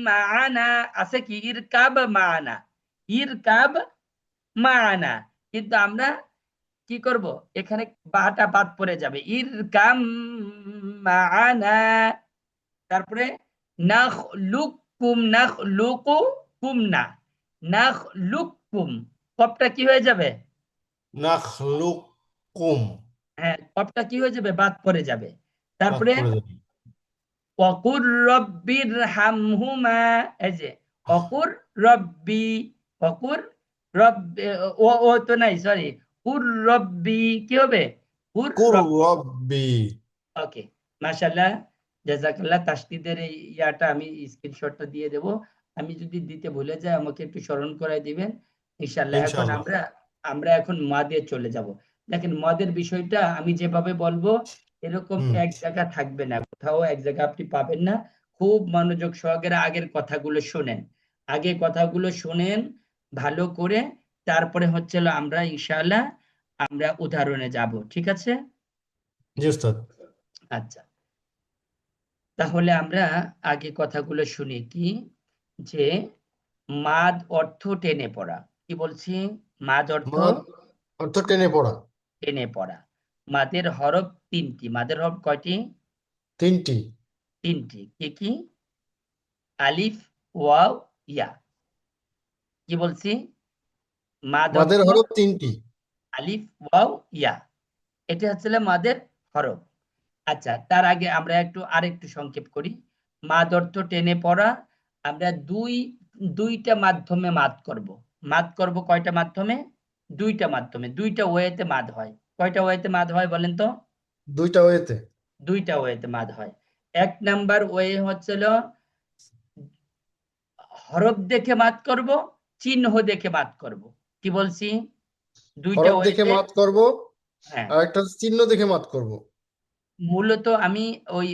মাআনা, আছে কি ইরকাব মাআনা, ইরকাব মাআনা। কিন্তু আমরা কি করব, এখানে বাটা বাদ পড়ে যাবে, ইরকাম মাআনা। তারপরে নাখলুকুম, নাখলুকুম না, নাখলুকুম, কপটা কি হয়ে যাবে? নাখলুকুম হ্যাঁ, কপটা কি হয়ে যাবে? বাদ পড়ে যাবে। বাদ তারপরে পড়ে যাবে অকুর রব্বির হামহুমা, এই যে অকুর রব্বি, অকুর রব্বি, ও তো নাই, সরি, কুর রব্বি কি হবে? কুর কুর রব্বি। রব্বি ওকে, মাশাআল্লাহ, জাযাকাল্লাহ। তাসদীদের এই ইয়াটা আমি স্ক্রিনশটটা দিয়ে দেব, আমি যদি দিতে ভুলে যাই আমাকে একটু স্মরণ করায় দিবেন ইনশাআল্লাহ। এখন ইনশাআল্লাহ আমরা এখন মাদে চলে যাব। দেখেন মদের বিষয়টা আমি যেভাবে বলবো এরকম হুম এক জায়গা থাকবে না, কোথাও এক জায়গা আপনি পাবেন না। খুব মনোযোগ সহকারে আগের কথাগুলো শোনেন, আগে কথাগুলো শোনেন ভালো করে, তারপরে হচ্ছে হলো আমরা ইনশাআল্লাহ আমরা উদাহরণে যাব, ঠিক আছে? জি উস্তাদ আচ্ছা, তাহলে আমরা আগে কথাগুলো শুনি কি, যে মাদ অর্থ টেনে পড়া, কি বলছি? মাদ অর্থ মাদ অর্থ টেনে পড়া টেনে পড়া। মাদের হরফ তিনটি, মাদের হরফ কয়টি? তিনটি তিনটি, কি কি? আলিফ, ওয়াও, ইয়া। কি বলছি? মাদ মাদের অর্থ হরফ তিনটি আলিফ, ওয়াও, ইয়া, এটা হচ্ছে মাদের হরফ। আচ্ছা, তার আগে আমরা আরেকটু সংক্ষেপ করি। মাদ অর্থ টেনে পড়া, আমরা দুইটা মাধ্যমে মাদ করব। মাদ করব কয়টা মাধ্যমে? দুইটা মাধ্যমে, দুইটা ওয়েতে মাদ হয়। কয়টা ওয়েতে মাদ হয় বলেন তো? দুইটা ওয়েতে দুইটা ওয়েতে মাদ হয়। এক নাম্বার ওয়ে হচ্ছিল হরফ দেখে মাদ করব, চিহ্ন দেখে মাদ করব। কি বলছি? দুইটা হরফ দেখে ওয়েতে। মাদ করব হ্যাঁ, আর একটা চিহ্ন দেখে মাদ করব মূলত আমি ওই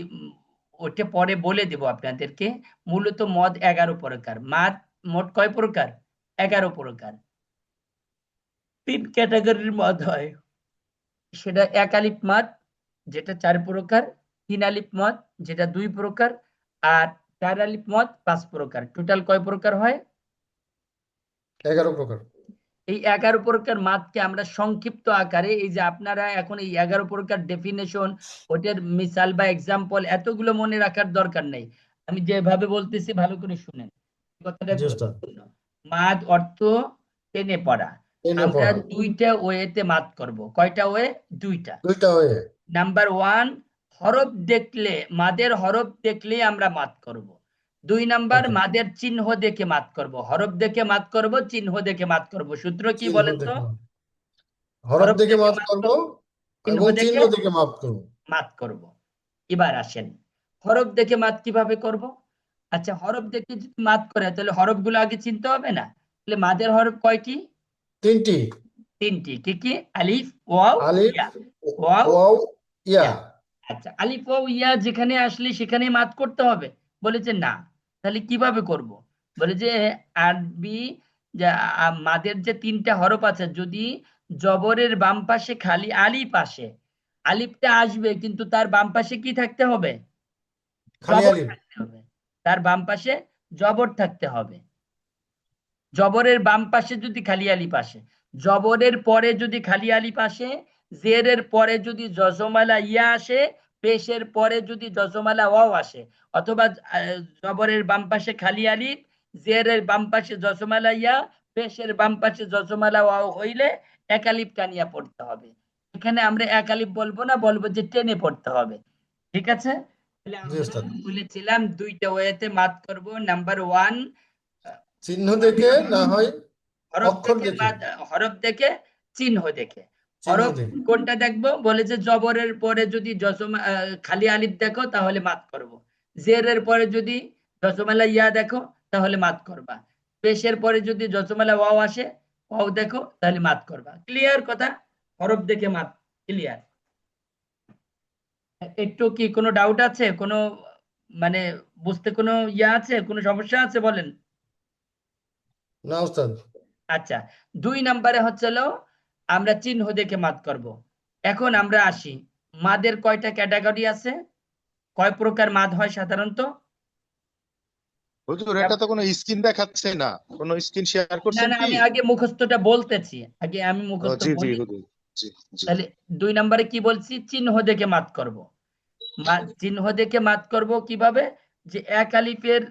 ওটা পরে বলে দেব আপনাদেরকে। মূলত মদ 11 প্রকার, মাদ মোট কয় প্রকার? 11 প্রকার। 3 ক্যাটাগরির মদ হয়, সেটা এক আলিফ মদ যেটা 4 প্রকার, 3 আলিফ মদ যেটা 2 প্রকার, আর 4 আলিফ মদ 5 প্রকার। টোটাল কয় প্রকার হয়? 11 প্রকার এই 11 প্রকার মাদকে আমরা সংক্ষিপ্ত আকারে, এই যে আপনারা এখন এই 11 প্রকার ডেফিনেশন, ওটার মিসাল বা এক্সাম্পল এতগুলো মনে রাখার দরকার নেই, আমি যেভাবে বলতেছি ভালো করে শুনেন, কথাটা জি উস্তাদ গুরুত্বপূর্ণ। মাদ অর্থ টেনে পড়া। টেনে আমরা পড়া দুইটা ওয়েতে মাদ করব। কয়টা ওয়ে? দুইটা। দুইটা ওয়ে নাম্বার ওয়ান, হরফ দেখলে, মাদের হরফ দেখলে আমরা মাদ করব। 2 নাম্বার, ওকে মাদের চিহ্ন দেখে মাদ করব। হরফ দেখে মাদ করব, চিহ্ন দেখে মাদ করব। সূত্র কি চিহ্ন বলেন তো? দেখে হরফ হরফ দেখে দেখে মাদ মাদ করব করব, চিহ্ন এবং চিহ্ন দেখে দেখে মাদ করব মাদ করব। এবার আসেন, হরফ দেখে মাদ কিভাবে করব? আচ্ছা, হরফ দেখে যদি মাদ করে তাহলে হরফগুলো আগে চিনতে হবে না? তাহলে মাদের হরফ কয়টি? তিনটি তিনটি, কি কি? আলিফ, ওয়াও, আলিফ ইয়া। ওয়াও, ওয়াও ইয়া ইয়া। আচ্ছা, আলিফ ওয়াও ইয়া যেখানে আসলে সেখানে মাদ করতে হবে? বলে যে না। তাহলে কিভাবে করব? বলে যে আরবি যে মাদের যে 3টা হরফ আছে, যদি জবরের বাম পাশে খালি আলিফ আসে, আলিফটা আসবে কিন্তু তার বাম পাশে কি থাকতে হবে? খালি জবর আলিফ থাকতে হবে। তার বাম পাশে জবর থাকতে হবে। জবরের বাম পাশে যদি খালি আলিফ আসে, জবরের পরে যদি খালি আলিফ আসে, জেরের পরে যদি জজমালা ইয়া আসে, পেশের পরে যদি জজমালা ওয়াও আসে, অথবা জবরের বাম পাশে খালি আলিফ, জেরের বাম পাশে জজমালা ইয়া, পেশের বাম পাশে জজমালা ওয়াও হইলে একালিপ টানিয়া পড়তে হবে। এখানে আমরা একালিপ বলবো না, বলবো যে টেনে পড়তে হবে। ঠিক আছে? তাহলে জি আমরা ওস্তাদ। বলেছিলাম দুইটা ওয়েতে মাত করব। নাম্বার 1, চিহ্ন দেখে না হয় হরফ অক্ষর দেখে দেখে। হরফ দেখে, চিহ্ন দেখে। চিহ্ন হরফ দেখে। কোনটা দেখবো? বলে যে জবরের পরে যদি খালি আলিফ দেখো তাহলে মাত করব। জেরের পরে যদি জজমালা ইয়া দেখো তাহলে মাত করবা। পেশের পরে যদি জজমালা ওয়াও আসে, ওয়াও দেখো তাহলে মাত করবা। ক্লিয়ার কথা? হরফ দেখে মাত। ক্লিয়ার? একটু কি কোনো ডাউট আছে? কোনো মানে বুঝতে কোনো ইয়া আছে? কোনো সমস্যা আছে বলেন। না ওস্তাদ। আচ্ছা, 2 নম্বরে হলো আমরা চিহ্ন দেখে মাদ করব। এখন আমরা আসি, মাদের কয়টা ক্যাটাগরি আছে, কয় প্রকার মাদ হয় সাধারণত? হুজুর এটা তো কোনো স্ক্রিন দেখাচ্ছে না, কোনো স্ক্রিন শেয়ার না করছেন না, কি? আমি আগে মুখস্থটা বলতেছি, আগে আমি ও মুখস্থ জি জি বলি। হুজুর। জি জি। তাহলে 2 নম্বরে কি বলছি? চিহ্ন দেখে মাদ করব। চিহ্ন দেখে মাদ করব কিভাবে? যে এক আলিফের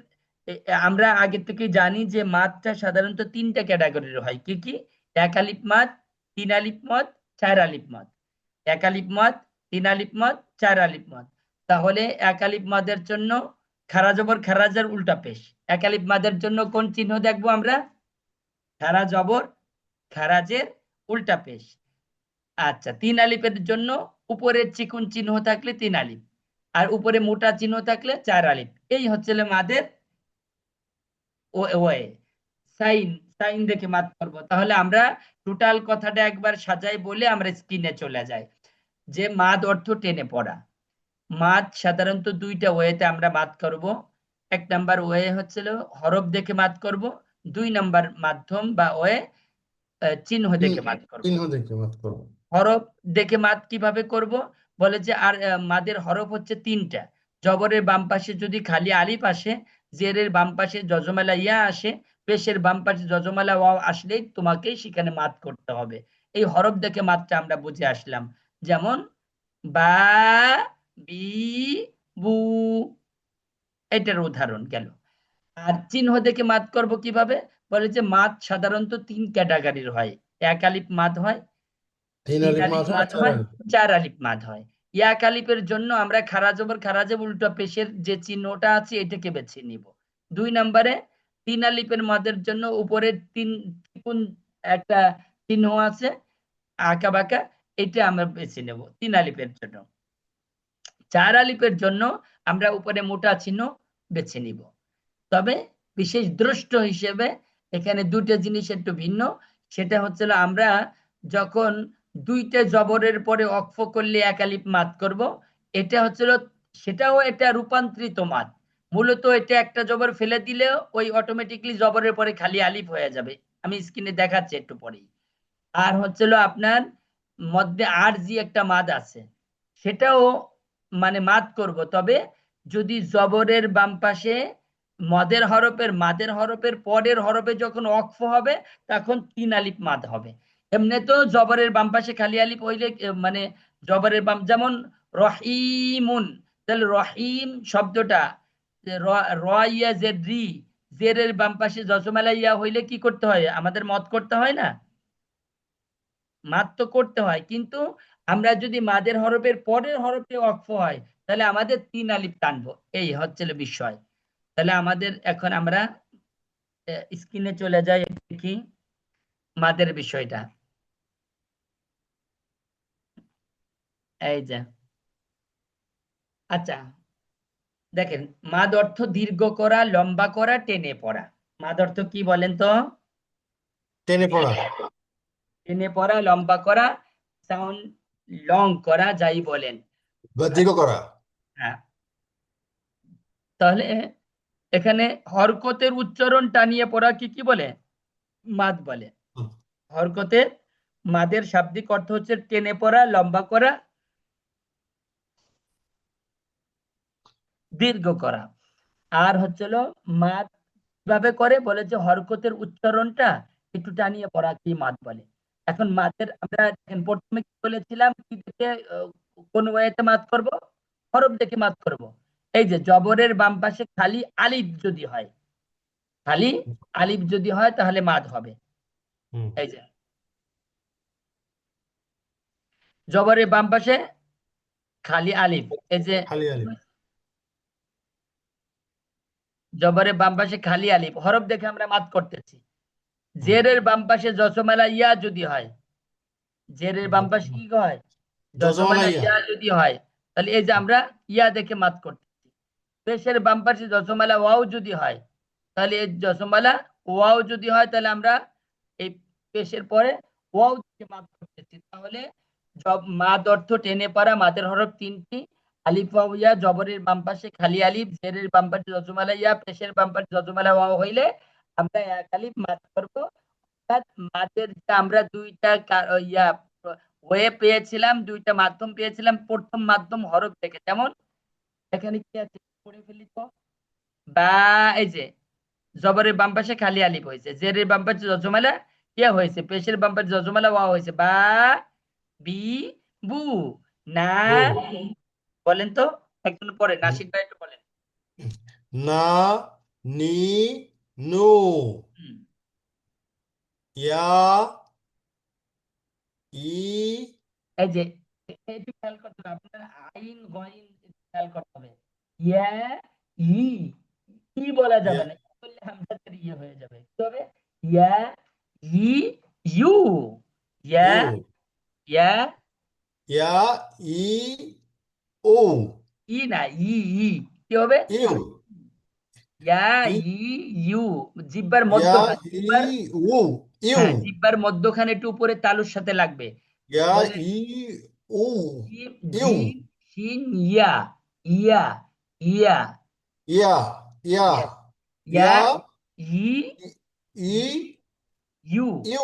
আমরা আগে থেকে জানি যে মাদটা সাধারণত 3টা ক্যাটাগরির হয়। কি কি? এক আলিফ মাদ, 3 আলিফ মাদ, 4 আলিফ মাদ। এক আলিফ মাদ, 3 আলিফ মাদ, 4 আলিফ মাদ। তাহলে এক আলিফ মাদের জন্য খারা জবর খারাজের উল্টা পেশ। এক আলিফ মাদের জন্য কোন চিহ্ন দেখবো আমরা? খারা জবর খারাজের উল্টা পেশ। আচ্ছা, 3 আলিফের জন্য উপরের চিকুন চিহ্ন থাকলে 3 আলিফ, আর উপরে মোটা চিহ্ন থাকলে 4 আলিফ। এই হচ্ছে মাদের ওয়ে। সাইন, সাইন দেখে মাদ করব। তাহলে আমরা টোটাল কথাটা একবার সাজাই বলে আমরা স্ক্রিনে চলে যাই। যে মাদ অর্থ টেনে পড়া। মাদ সাধারণত 2টা ওয়েতে আমরা মাদ করব। 1 নাম্বার ওয়ে হচ্ছিল হরফ দেখে মাদ করব। 2 নাম্বার মাধ্যম বা ওয়ে চিহ্ন দেখে মাদ করব। চিহ্ন দেখে মাত করবো। হরফ দেখে মাদ কিভাবে করব? বলে যে আর মাদের হরফ হচ্ছে 3টা। জবরের বাম পাশে যদি খালি আলিফ আসে, জেরের বাম পাশে জজমালা ইয়া আসে, পেশের বাম পাশে জজমালা ওয়াও আসলেই তোমাকেই সেখানে মাদ করতে হবে। এই হরফ দেখে মাদটা আমরা বুঝে আসলাম। যেমন বা, বি, বু, এটার উদাহরণ গেল। আর চিহ্ন দেখে মাদ করব কিভাবে? বলে যে মাদ সাধারণত 3 ক্যাটাগরির হয়। এক আলিফ মাদ হয়, 3 আলিফ আলিফ মাত হয় আর মাদ চার হয়, আলিফ। 4 আলিফ মাদ হয়। এক আলিফের জন্য আমরা খারা জবর খারাজে উল্টো পেশের যে চিহ্নটা আছে এটাকে বেছে নিব। 2 নম্বরে 3 আলিফের মাদের জন্য উপরে 3 কোন একটা চিহ্ন আছে আঁকা বাঁকা, এটা আমরা বেছে নেব 3 আলিফের জন্য। 4 আলিফের জন্য আমরা উপরে মোটা চিহ্ন বেছে নিব। তবে বিশেষ দ্রষ্ট হিসেবে এখানে 2টা জিনিস একটু ভিন্ন। সেটা হচ্ছে আমরা যখন 2টা জবরের পরে অক্ফ করলে এক আলিফ মাদ করব, এটা হচ্ছে সেটাও এটা রূপান্তরিত মাদ। মূলত এটা একটা জবর ফেলে দিলে ওই অটোমেটিকলি জবরের পরে খালি আলিফ হয়ে যাবে। আমি স্ক্রিনে দেখাচ্ছি একটু পরেই। আর আপনার মধ্যে আরজি একটা মাদ আছে, সেটাও মাদ করব। তবে যদি জবরের বাম পাশে মাদের হরফের পরের হরফে যখন অক্ফ হবে তখন 3 আলিফ মাদ হবে। এমনি তো জবরের বাম পাশে খালি আলিফ হইলে জবরের বাম, যেমন রহিমুন, তাহলে রহিম শব্দটা র ইয়া জের রি, জেরের বাম পাশে জজমালা ইয়া হইলে কি করতে হয়? আমাদের মত করতে হয় না? মাদ তো করতে হয়, কিন্তু আমরা যদি মাদের হরফের পরের হরফে ওয়াকফ হয় তাহলে আমাদের 3 আলিফ টানবো। এই হচ্ছে বিষয়। তাহলে আমাদের এখন আমরা স্ক্রিনে চলে যাই, দেখি মাদের বিষয়টা। এই যে আচ্ছা, দেখেন মাদ অর্থ দীর্ঘ করা, লম্বা করা, টেনে পড়া। মাদ অর্থ কি বলেন তো? টেনে পড়া। টেনে পড়া, লম্বা করা, সাউন্ড লং করা, যাই বলেন। বা দীর্ঘ করা। হ্যাঁ, তাহলে এখানে হরকতের উচ্চারণ টানিয়ে পড়া কি কি বলে? মাদ বলে। হুম। হরকতের মাদের শাব্দিক অর্থ হচ্ছে টেনে পড়া, লম্বা করা, দীর্ঘ করা। আর মাদ কিভাবে করে? বলে যে হরকতের উচ্চারণটা একটু টানিয়ে পড়া কি মাদ বলে। এখন মাদের আমরা প্রথমে কি বলেছিলাম, কি দেখে কোন ওয়েতে মাদ করব? হরফ দেখে মাদ করব। এই যে জবরের বাম পাশে খালি আলিফ যদি হয়, খালি আলিফ যদি হয় তাহলে মাদ হবে। হুম। এই যে জবরের বাম পাশে খালি আলিফ, এই যে খালি আলিফ। জবরের বাম পাশে খালি আলিফ, হরফ দেখে আমরা মাদ করতেছি। হুম। জেরের বাম পাশে জসমেলা ইয়া যদি হয়, জেরের বাম পাশে কি হয়, জজমালা জসমেলা ইয়া। ইয়া যদি হয়, তাহলে এই যে আমরা ইয়া দেখে মাদ করতেছি। পেশের বাম পাশে জসমেলা ওয়াও যদি হয়, তাহলে এই জসমেলা ওয়াও যদি হয়, তাহলে আমরা এই পেশের পরে ওয়াও দেখে মাদ করতেছি। তাহলে মাদ অর্থ টেনে পারা মাদের হরফ তিনটি, আলিফ ওয়াও ইয়া, জবরের বাম পাশে খালি আলিফ, জেরের বাম পাশে জজমালা ইয়া, পেশের বাম পাশে জজমালা ওয়াও হইলে আমরা এক আলিফ মাদ করব। অর্থাৎ মাদের যে আমরা দুইটা ইয়া ওয়ে পেয়েছিলাম, দুইটা মাধ্যম পেয়েছিলাম, প্রথম মাধ্যম হরফ থেকে, যেমন এখানে কি আছে পড়ে ফেলি তো, বা, এই যে জবরের বাম পাশে খালি আলিফ হয়েছে, জেরের বাম পাশে জজমালা ইয়া হয়েছে, পেশের বাম পাশে জজমালা ওয়া হয়েছে, বা, বি, বু, না, বলেন তো একজন পড়ে, নাসিক ভাই একটু বলেন। না, নি, নু, হুম, ইয়া, ই, এই যে একটু খেয়াল করতে হবে, আপনার আইন গইন খেয়াল করতে হবে। ইয়া, ই, ই বলা ইয়া, যাবে না, ই বললে হামজাতের ইয়ে হয়ে যাবে, কি হবে, ইয়া, ই, ইউ, ইয়া, ইউ, ইয়া, ইয়া, ই, ও, ই না, ই, ই কি হবে, ইউ, ইয়া, ই, ই, ইউ, জিহ্বার ইয়া, মধ্যখানে, ই, জিহ্বার, ও, ইউ, হ্যাঁ জিহ্বার মধ্যখানে একটু উপরে তালুর সাথে লাগবে। ইয়া, বলে ই, ও, জিম, ইউ, জিম, শিন, ইয়া, ইয়া, ইয়া, ইয়া, ইয়া, ইয়া, ইয়া, ইয়া, ই, ই, ই, ইউ, ইউ,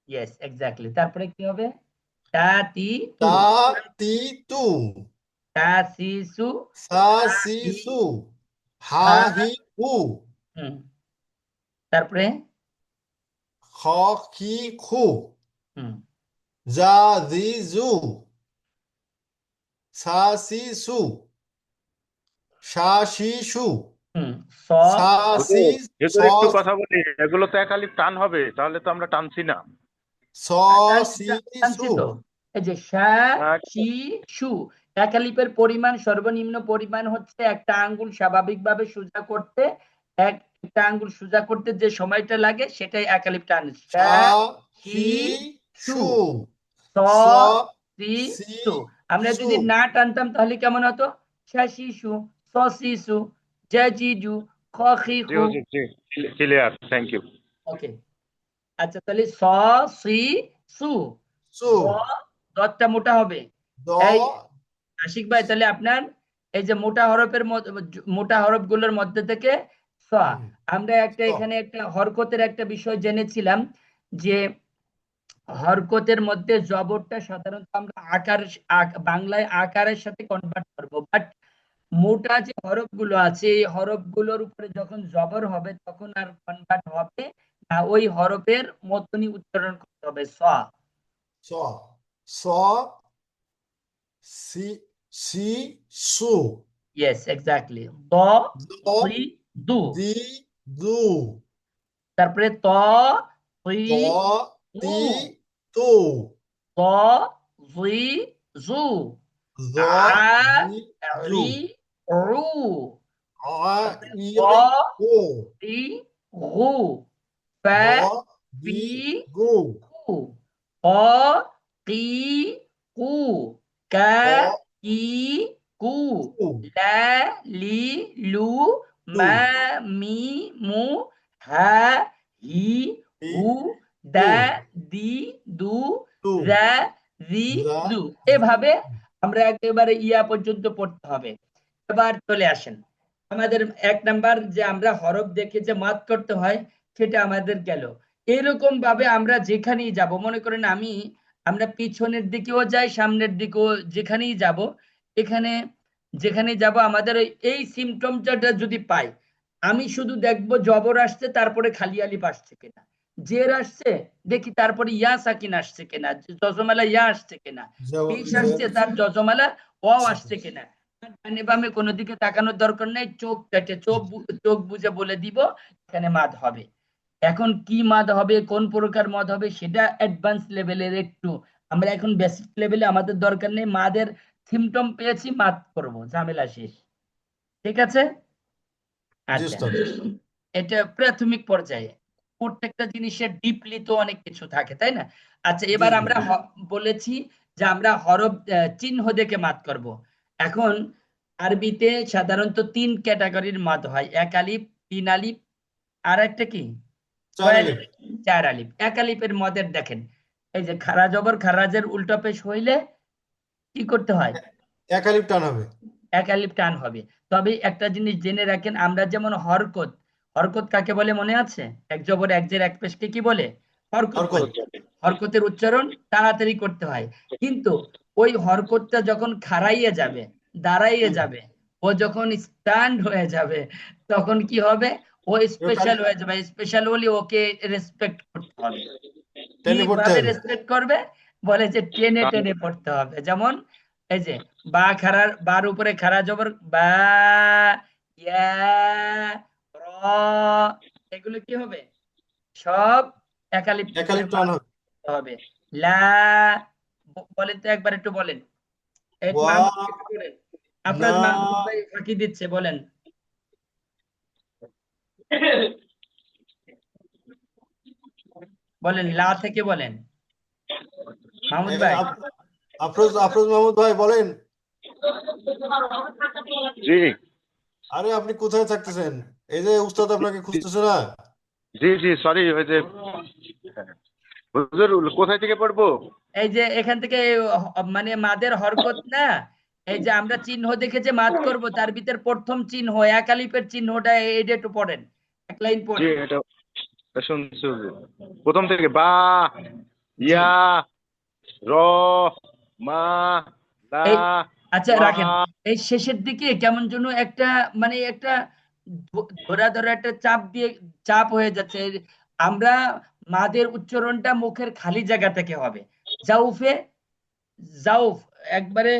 ইয়েস এক্স্যাক্টলি। তারপরে কি হবে, তা, তি, তু, তা, তি, তু, তা, সি, সু, সা, হা, সি, হি, সু, হা, হা, হি, হু, হুম, তারপরে, খ, হি, খু, হুম, জা, জি, জু, সা, সি, সু, সা, সি, সু, হুম, স, সা, সি, হুজুর স, হুজুর একটু কথা বলি, এগুলো তো একালিপ টান হবে, তাহলে তো আমরা টানছি না। স, সি, টানছি সু, তো, এই যে সা, আচ্ছা, শি, সু, একালিপের পরিমাণ, সর্বনিম্ন পরিমাণ হচ্ছে একটা আঙ্গুল স্বাভাবিকভাবে সোজা করতে, একটা আঙ্গুল সোজা করতে যে সময়টা লাগে সেটাই একালিপ টান, সা, সা, শি, সি, সু, সু, স, স, সি, সি, সু। আমরা সু। যদি না টানতাম তাহলে কেমন হতো, সা, শি, সু, স, সি, সু, জা, জি, জু, খ, খি, জি খু। হুজুর, জি, ক্লিয়ার, থ্যাংক ইউ। ওকে, আচ্ছা তাহলে স, সি, সু, সু, দ, দতটা মোটা হবে। দ, এই আশিক ভাই, তাহলে আপনার এই যে মোটা হরফের মোটা হরফ গুলোর মধ্যে থেকে স, হুম, আমরা একটা স, এখানে একটা হরকতের একটা বিষয় জেনেছিলাম, যে হরকতের মধ্যে জবরটা সাধারণত আমরা বাংলায় আকারের সাথে কনভার্ট করব, বাট মোটা যে হরফগুলো আছে এই হরফগুলোর উপরে যখন জবর হবে তখন আর কনভার্ট হবে না, ওই হরফের মতনই উচ্চারণ করতে হবে, স। স, স, সি, সি, সু, ইয়েস এক্স্যাক্টলি, দ, দ, সি, দু, দি, দু, তারপরে ত, সি, ত, উ, তি, তু, ত, জি, জু, জ, আ, জি, জু, রি, রু, আ, তারপরে গ, ইরি, ও, রি, গু, পে, গ, পি, দি, গু, কু, ক, কি, কু, কা, ক, কি, কু, কু, লা, লি, লু, লু, মা, মি, মু, হা, হি, তি, হু, হু, দা, দি, দু, তু, রা, রি, যা, জু। এভাবে আমরা একেবারে ইয়া পর্যন্ত পড়তে হবে। এবার চলে আসেন, আমাদের এক নাম্বার যে আমরা হরফ দেখে যে মাদ করতে হয় সেটা আমাদের গেল। এরকম ভাবে আমরা যেখানেই যাব, মনে করেন আমরা পিছনের দিকেও যাই সামনের দিকেও, যেখানেই যাব, এখানে যেখানে যাব আমাদের এই সিমটমটা যদি পাই, আমি শুধু দেখবো জবর আসছে তারপরে খালি আলিফ আসছে কিনা, জের আসছে দেখি তারপরে ইয়া সাকিন আসছে কিনা, জজমালা ইয়া আসছে কিনা, পেশ আসছে তার জজমালা ও আসছে কিনা। ডানে বামে কোনো দিকে তাকানোর দরকার নেই, চোখ কেটে চোখ বুঝে বলে দিব এখানে মাদ হবে। এখন কি মাদ হবে, কোন প্রকার মদ হবে, সেটা অ্যাডভান্স লেভেলের একটু আমরা এখন বেসিক লেভেলে আমাদের দরকার নেই, মাদের সিমটম পেয়েছি, মাদ করব, ঝামেলা শেষ। ঠিক আছে? জি আচ্ছা, উস্তাদ। এটা প্রাথমিক পর্যায়ে। প্রত্যেকটা জিনিসের ডিপলি তো অনেক কিছু থাকে, তাই না? আচ্ছা, জি এবার জি আমরা বলেছি যে আমরা হরফ চিহ্ন দেখে মাদ করব। এখন আরবিতে সাধারণত 3 ক্যাটাগরির মাদ হয়: এক আলিফ, 3 আলিফ, আর একটা কি, চার কয় আলিফ। আলিফ? 4 আলিফ। এক আলিফের মদের দেখেন, এই যে খারা জবর খারাজের উল্টা পেশ হইলে কি করতে হয়? এক আলিফ টান হবে। এক আলিফ টান হবে। তবে একটা জিনিস জেনে রাখেন, আমরা যেমন হরকত, হরকত কাকে বলে মনে আছে? এক জবর এক জের এক পেশকে কি বলে? হরকত হরকত। বলে। হরকতের উচ্চারণ তাড়াতাড়ি করতে হয়, কিন্তু ওই হরকতটা যখন খাড়াইয়ে যাবে, দাঁড়াইয়ে হুম। যাবে, ও যখন স্ট্যান্ড হয়ে যাবে, তখন কি হবে? ও স্পেশাল হয়ে যাবে। স্পেশাল বলি ওকে রেসপেক্ট করতে হবে। টেনে পড়তে কিভাবে হবে। রেসপেক্ট করবে? বলে যে টেনে টেনে পড়তে হবে। যেমন এই যে বা খাড়ার, বার উপরে খাড়া জবর বা, ইয়া, র, এগুলো কি হবে? সব একালিপ এক আলিফ টান হবে। হবে। লা, বলেন তো একবার, একটু বলেন। এই ওয়া, মাহমুদ একটু বলেন। না, আফরাজ মাহমুদ ভাই ফাঁকি দিচ্ছে, বলেন। বলেন, লা থেকে বলেন মাহমুদ ভাই। আফরোজ আফরোজ মাহমুদ ভাই বলেন। জি আরে আপনি কোথায় থাকতেছেন? এই যে উস্তাদ আপনাকে খুঁজতেছে না। জি জি সরি, ওই যে হুজুর কোথায় থেকে পড়বো? এই যে এখান থেকে মানে মাদের হরকত না, এই যে আমরা চিহ্ন দেখে যে মাদ করব, তার ভিতর প্রথম চিহ্ন এক আলিফের চিহ্নটা, এইটা একটু পড়েন, এক লাইন জি পড়েন। এটা শুনছি হুজুর। প্রথম থেকে বা, জি, ইয়া, র, মা, লা, এই, আচ্ছা ওয়া। রাখেন। এই শেষের দিকে কেমন যেন একটা, মানে একটা ধরা ধরা একটা চাপ দিয়ে, চাপ হয়ে যাচ্ছে। আমরা মাদের উচ্চারণটা মুখের খালি জায়গা থেকে হবে। জাউফে, জাউফ একবারে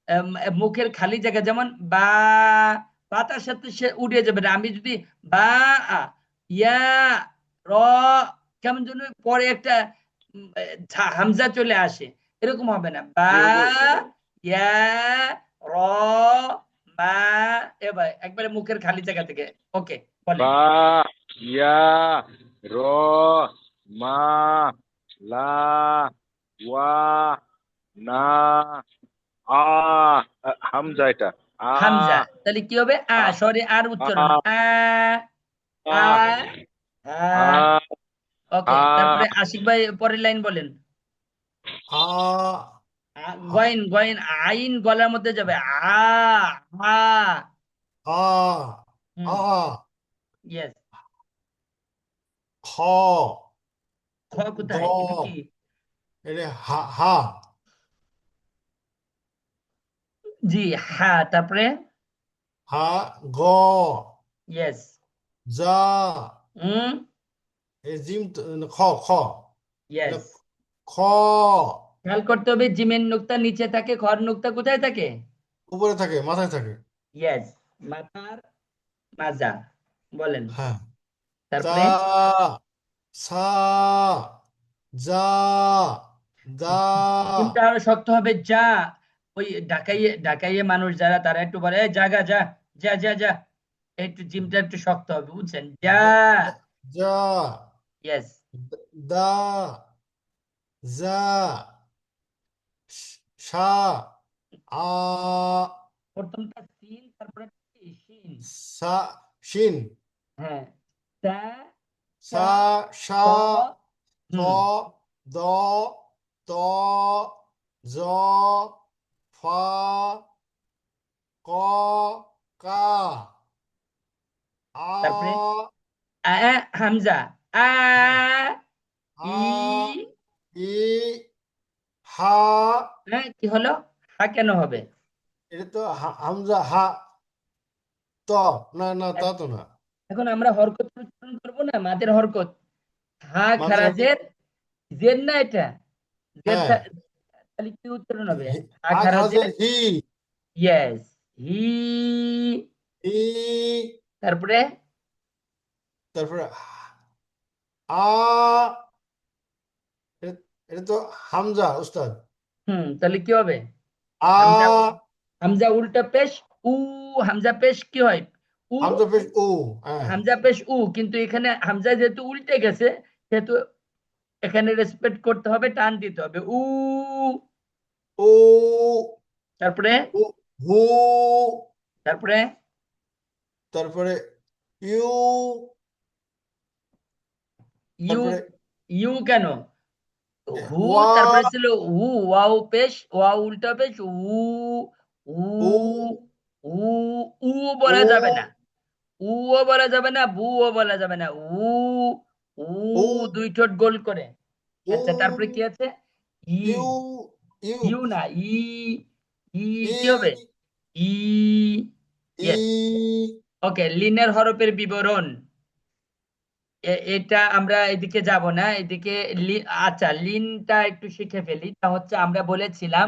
আম, মুখের খালি জায়গা, যেমন বা, বাতার সাথে সে উড়ে যাবে না। আমি যদি বা, আ, ইয়া, র, কেমন যেন পরে একটা হামজা চলে আসে, এরকম হবে না। বা, জি হুজুর। ইয়া, র, মা, এবার একবারে মুখের খালি জায়গা থেকে। ওকে, বলেন। বা, ইয়া, র, মা, লা, ওয়া, না, আ, হামজা এটা। আ, হামজা, তাহলে কি হবে? আ, সরি, আর আ, উচ্চারণ আ, আ, হ্যাঁ। আ, ওকে, তারপরে আশিক ভাই পরের লাইন বলেন। আ, গয়েন, গয়েন, আইন গলার মধ্যে যাবে। আ, আ, হুম, আ, ইয়েস। খ, খ দ, কোথায়? এটা কি? এটা হা, হা, জি, হ্যাঁ, তারপরে হা, গ, ইয়েস। যা, হুম, জিম, খ, খ, এটা ইয়েস। খ, খেয়াল করতে হবে, জিমের নুক্তা নিচে থাকে, খর নুক্তা কোথায় থাকে? উপরে থাকে, মাথায় থাকে। ইয়েস, মাথার মাজা। বলেন হ্যাঁ। তা, তারপরে। সা, যা, দা, জিমটা আরো শক্ত হবে, যা। ওই ঢাকাইয়ে ঢাকাইয়ে মানুষ যারা, তারা একটু বলে "এই জাগা যা, যা যা যা", একটু জিমটা একটু শক্ত হবে, বুঝছেন? যা। যা, ইয়েস। দা, যা, সা, আ, প্রথমটা সিন, তারপরে কি? শিন। সা, শিন, হ্যাঁ, তা, সা, সা, সা, ত, স, হুম। দ, ত, জ, ফা, ক, কা, তারপরে আ, হামজা, আ, আ, ই, ই, হা। হ্যাঁ, কি হলো? হা কেন হবে? এটা তো হামজা, হা, ত, না না, তা তো না। এখন আমরা হরকত উচ্চারণ করবো না, মাদের হরকত। হা মাদের হরকত। খারাজের জের না এটা, জের হ্যাঁ। তাহলে কি উচ্চারণ হবে? হা হা খারাজের খারাজের, হি, ইয়েস, হি। ই, তারপরে তারপরে আ, এটা তো হামজা উস্তাদ। তাহলে কি হবে? আ হামজা হামজা উল্টা পেশ উ, হামজা পেশ কি হয়? উ, হামজা পেশ ও, হ্যাঁ। হামজা পেশ উ, কিন্তু এখানে হামজা যেহেতু উল্টে গেছে সেহেতু এখানে রেসপেক্ট করতে হবে, টান দিতে হবে উ। ও তারপরে ও হু, তারপরে তারপরে ইউ, ইউ, তারপরে ইউ কেন? হু, ওয়া, তারপরে ছিল উ, ওয়াও পেশ, ওয়াও উল্টা পেশ উ, উ, উ, উ, উ বলা যাবে না, ও, উও বলা যাবে না, বুও বলা যাবে না, উ, উ, ও, দুই ঠোঁট গোল করে। ও, আচ্ছা, তারপরে কি আছে? ই, ইউ, ইউ, ইউ না, ই, ই ই, কি হবে? ই, ইয়েস। ই, ওকে, লিনের হরফের বিবরণ এটা আমরা এদিকে যাব না, এদিকে আচ্ছা, লিনটা একটু শিখে ফেলি। তা হচ্ছে আমরা বলেছিলাম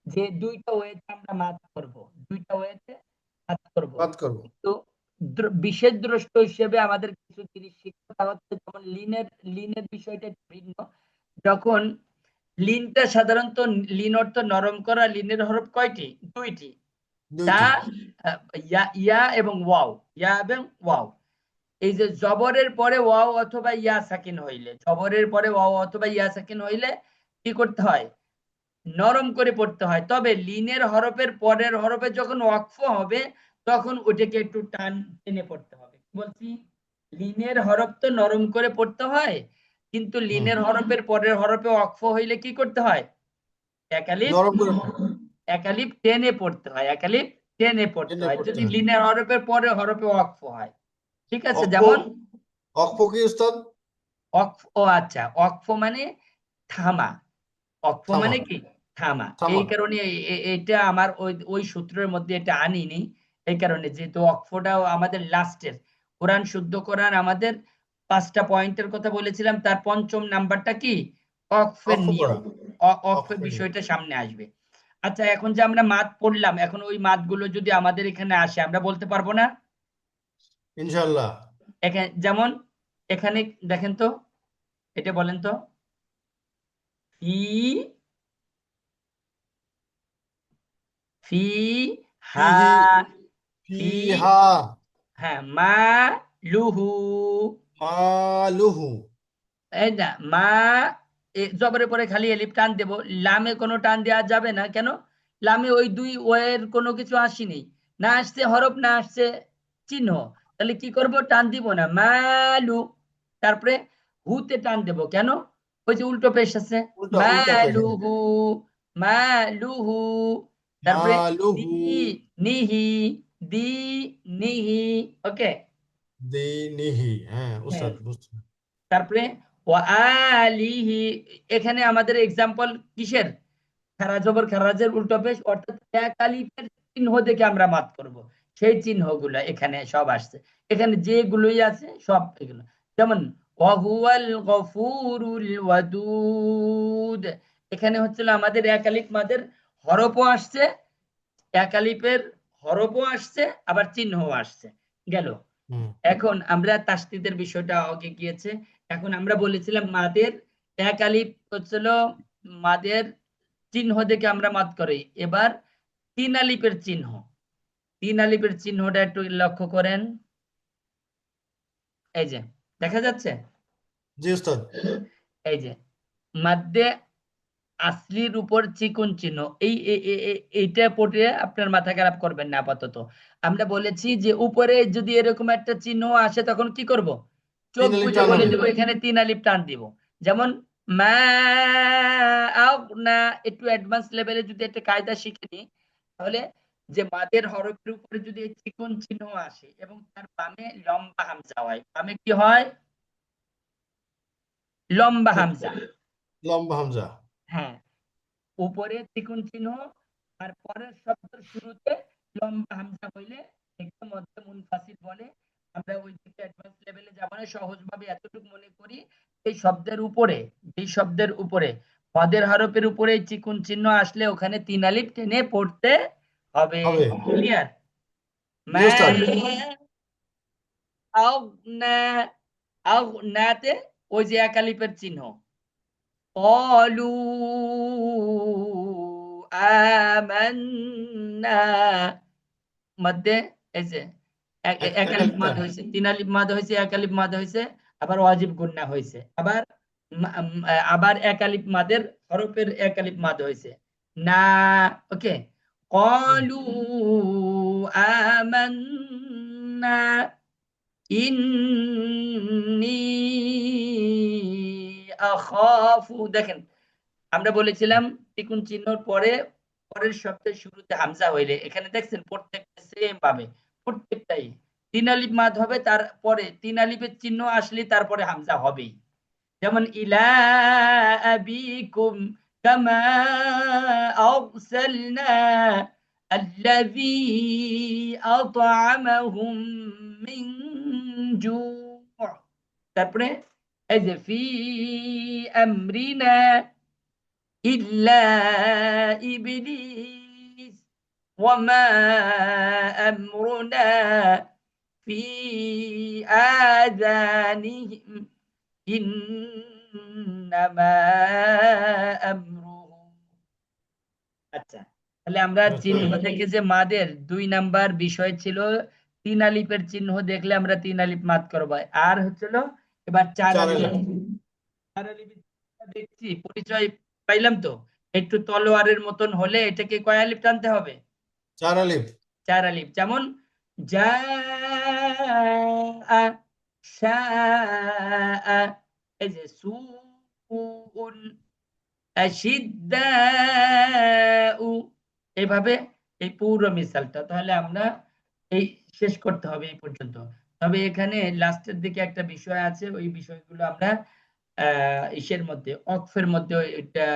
যে দুইটা ওয়েতে আমরা মাদ করব, দুইটা ওয়েতে মাদ করব, বাদ করবো। কিন্তু বিশেষ দ্রষ্ট হিসেবে আমাদের কিছু জিনিস শিখতে হচ্ছে। যেমন লিনের বিষয়টা একটু ভিন্ন। যখন লিনটা সাধারণত, লিন অর্থ নরম করা, লিনের হরফ কয়টি? দুইটি, তা দুইটি। ইয়া, ইয়া এবং ওয়াও, ইয়া এবং ওয়াও। এই যে জবরের পরে ওয়াও অথবা ইয়া সাকিন হইলে, জবরের পরে ওয়াও অথবা ইয়া সাকিন হইলে কি করতে হয়? নরম করে পড়তে হয়। তবে লিনের হরফের পরের হরফে যখন ওয়াকফ হবে তখন ওটাকে একটু টান টেনে পড়তে হবে। কি বলছি? লিনের হরফ তো নরম করে পড়তে হয়, কিন্তু হুম, লিনের হরফের পরের হরফে ওয়াকফ হইলে কি করতে হয়? একালিফ, নরম করে একালিফ টেনে পড়তে হয়, একালিফ টেনে পড়তে এনে হয় পড়তে যদি হয়। লিনের হরফের পরে হরফে ওয়াকফ হয়। ঠিক আছে, অক্ফ, যেমন অক্ফ কি উস্তাদ? অক্ফ, ও আচ্ছা, অক্ফ মানে থামা, অক্ফ থামা, মানে কি? থামা। থামা। এই কারণে এটা আমার ওই ওই সূত্রের মধ্যে এটা আনিনি, এই কারণে যেহেতু অক্ফটাও আমাদের লাস্টের, কোরআন শুদ্ধ কোরআন আমাদের 5টা পয়েন্টের কথা বলেছিলাম, তার 5ম নাম্বারটা কি? অক্ফের অক্ফ করা, নিয়ম, অক্ফের অক্ফ নিয়ে। বিষয়টা সামনে আসবে। আচ্ছা, এখন যে আমরা মাদ পড়লাম, এখন ওই মাদগুলো যদি আমাদের এখানে আসে আমরা বলতে পারবো না? ইনশাআল্লাহ। এখানে যেমন, এখানে দেখেন তো, এটা বলেন তো, ফি, ফি, হা, ফিহি, ফি, ফিহা, হ্যাঁ, মা, লুহু, মালুহু। এই না, মা, জবরের পরে খালি এলিফ টান দেব, লামে কোনো টান দেওয়া যাবে না। কেন? লামে ওই দুই ওয়ের কোনো কিছু আসেনি, না আসছে হরফ, না আসছে চিহ্ন, তাহলে কি করব? টান দিব না, মালু। তারপরে হুতে টান দেব, কেন? ওই যে উল্টো পেশ আছে, উল্টা উল্টা পেশ। মালুহু, মালুহু। তারপরে দি, মালুহু নিহি, দি, নিহি। ওকে, দিনিহি। হ্যাঁ হ্যাঁ। উস্তাদ বুঝতে। তারপরে ওয়ালিহি, এখানে আমাদের এক্সাম্পল কিসের? খারা জবর খারাজের উল্টো পেশ, অর্থাৎ এক আলিফের চিহ্ন দেখে আমরা মাদ করব, সেই চিহ্নগুলো এখানে সব আসছে। এখানে যেগুলোই আছে সব এগুলো, যেমন ওয়াহুয়াল গফুরুল ওয়াদুদ, এখানে হচ্ছিল আমাদের এক আলিফ মাদের হরফও আসছে, এক আলিফের হরফও আসছে, আবার চিহ্নও আসছে। গেল। হুম, এখন আমরা তাসদিদের বিষয়টা আগে গিয়েছে। এখন আমরা বলেছিলাম মাদের এক আলিফ হচ্ছিল মাদের চিহ্ন দেখে আমরা মাদ করি। এবার 3 আলিফের চিহ্ন, 3 আলিফের চিহ্নটা একটু লক্ষ্য করেন। এই যে দেখা যাচ্ছে, জি উস্তাদ। এই যে মাদ্দে আসলির উপর চিকন চিহ্ন, এই এইটা পড়ে আপনার মাথা খারাপ করবেন না আপাতত। আমরা বলেছি যে উপরে যদি এরকম একটা চিহ্ন আসে তখন কি করব? চোখ 3 আলিফ বুজে টান বলে হবে। দেবো এখানে 3 আলিফ টান দিব। যেমন মা, না, একটু অ্যাডভান্স লেভেলে যদি একটা কায়দা শিখে নিই, তাহলে যে মাদের হরফের উপরে যদি এই চিকন চিহ্ন আসে এবং তার বামে লম্বা হামজা হয়, বামে কি হয়? লম্বা হামজা। লম্বা হামজা। হ্যাঁ, উপরে চিকন চিহ্ন আর পরের শব্দের শুরুতে লম্বা হামজা হইলে একে মধ্যে মুনফাসিল বলে। আমরা ওই দিকে অ্যাডভান্স লেভেলে যাব না, সহজভাবে এতটুকু মনে করি, এই শব্দের উপরে, এই শব্দের উপরে মদের হরফের উপরে চিকন চিহ্ন আসলে ওখানে 3 আলিফ টেনে পড়তে হবে। হবে। ক্লিয়ার? জি মা, উস্তাদ। আও, না, আও নাতে ওই যে এক আলিফের চিহ্ন, قالوا آمنا মধ্যে এই যে এক আলিফ একটা মাদ হয়েছে, তিন আলিফ মাদ হয়েছে, এক আলিফ মাদ হয়েছে, আবার ওয়াজিব গুন্না হয়েছে, আবার এক আলিফ মাদের হরফের এক আলিফ মাদ হয়েছে না। ওকে, ক্বালু আমান্না ইন্নী আখাফু। দেখেন আমরা বলেছিলাম টিকুন চিহ্নর পরে পরের শব্দের শুরুতে হামজা হইলে, এখানে দেখছেন প্রত্যেকটা সেম ভাবে, প্রত্যেকটাই তিন আলিফ মাদ হবে, তারপরে তিন আলিফের চিহ্ন আসলে তারপরে হামজা হবেই। যেমন ইলা আবিকুম কামা আরসালনা আল্লাযী আত'আমাহুম মিন জু'। তারপরে এই যে ফি আমরিনা إلا إبليس وما أمرنا في آذانهم إنما أمره। আচ্ছা, তাহলে আমরা চিহ্ন থেকে যে মাদের 2 নাম্বার বিষয় ছিল, তিন আলিফের চিহ্ন দেখলে আমরা তিন আলিফ মাদ করব। আর হচ্ছিল এবার চার চার আলিফ। আলিফ। চার আলিফের দেখছি পরিচয় পাইলাম তো, একটু তলোয়ারের মতন হলে এটাকে কয় আলিফ টানতে হবে? 4 আলিফ। চার আলিফ। যেমন জা শাআ, এই যে সুউন, আশিদ্দাউ, এইভাবে এই পুরো মিসালটা তাহলে আমরা এই শেষ করতে হবে এই পর্যন্ত। তবে এখানে লাস্টের দিকে একটা বিষয় আছে, ওই বিষয়গুলো আমরা ইসের মধ্যে অক্ফের মধ্যে এটা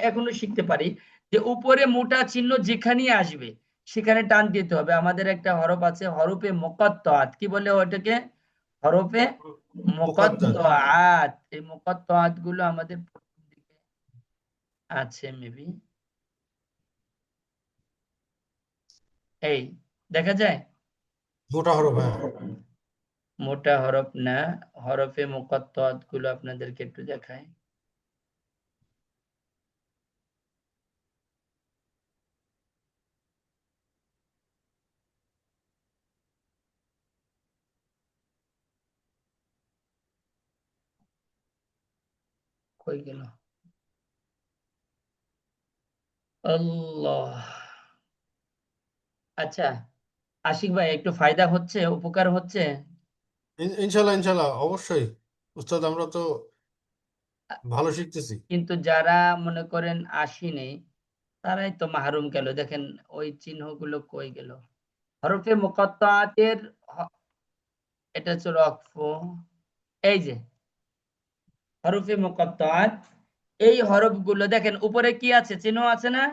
এখনো শিখতে পারি, যে উপরে মোটা চিহ্ন যেখানেই আসবে সেখানে টান দিতে হবে। আমাদের একটা হরফ আছে হরফে মুকাত্তাআত, কি বলে ওটাকে? হরফে মুকাদ্দার। মুকাত্তাআত। এই মুকাত্তাআত গুলো আমাদের প্রথম দিকে আছে মেবি, এই দেখা যায় মোটা হরফ, হ্যাঁ। মোটা হরফ না, হরফে মুকাত্তাআত গুলো আপনাদেরকে একটু দেখায়। কই গেল আল্লাহ। আচ্ছা আশিক ভাই, একটু ফায়দা হচ্ছে, উপকার হচ্ছে? ইনশাল্লাহ, ইনশাল্লাহ, অবশ্যই। উস্তাদ, আমরা তো ভালো শিখতেছি। কিন্তু যারা মনে করেন আসেনি তারাই তো মাহরুম গেল। দেখেন ওই চিহ্নগুলো কই গেল? হরফে মুকাত্তাআতের এটা হচ্ছে ওয়াকফ। এই যে হরফে মুকাত্তাআত, এই হরফগুলো দেখেন উপরে কি আছে, চিহ্ন আছে না?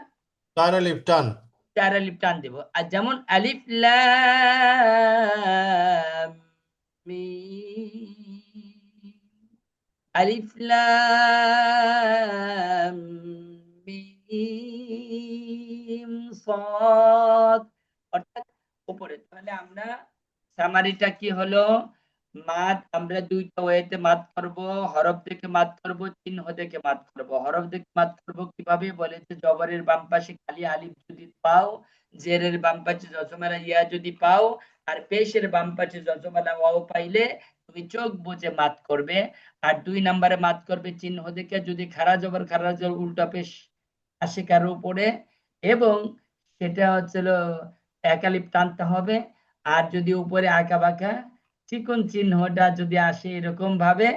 4 আলিফ টান। চার আলিফ টান দেব। আর যেমন আলিফ লাম মিম, আলিফ লাম মিম সাদ, অর্থাৎ উপরে। তাহলে আমরা সামারিটা কি হলো, মাদ আমরা দুইটা ওয়েতে মাদ করব, হরফ দেখে মাদ করব, চিহ্ন দেখে মাদ করব। হরফ দেখে মাদ করব কিভাবে বলেছে, জবরের বাম পাশে খালি আলিফ যদি পাও, জেরের বাম পাশে জজমালা ইয়া যদি পাও, আর পেশের বাম পাশে জজমালা ওয়াও পাইলে তুমি চোখ বুজে মাদ করবে। আর 2 নম্বরে মাদ করবে চিহ্ন দেখে, যদি খারা জবর খারা জবর উল্টা পেশ আসে কারো উপরে, এবং সেটা হচ্ছিল এক আলিফ টানতে হবে। আর যদি উপরে আঁকা বাঁকা চিকন চিহ্নটা যদি আসে এরকম ভাবে,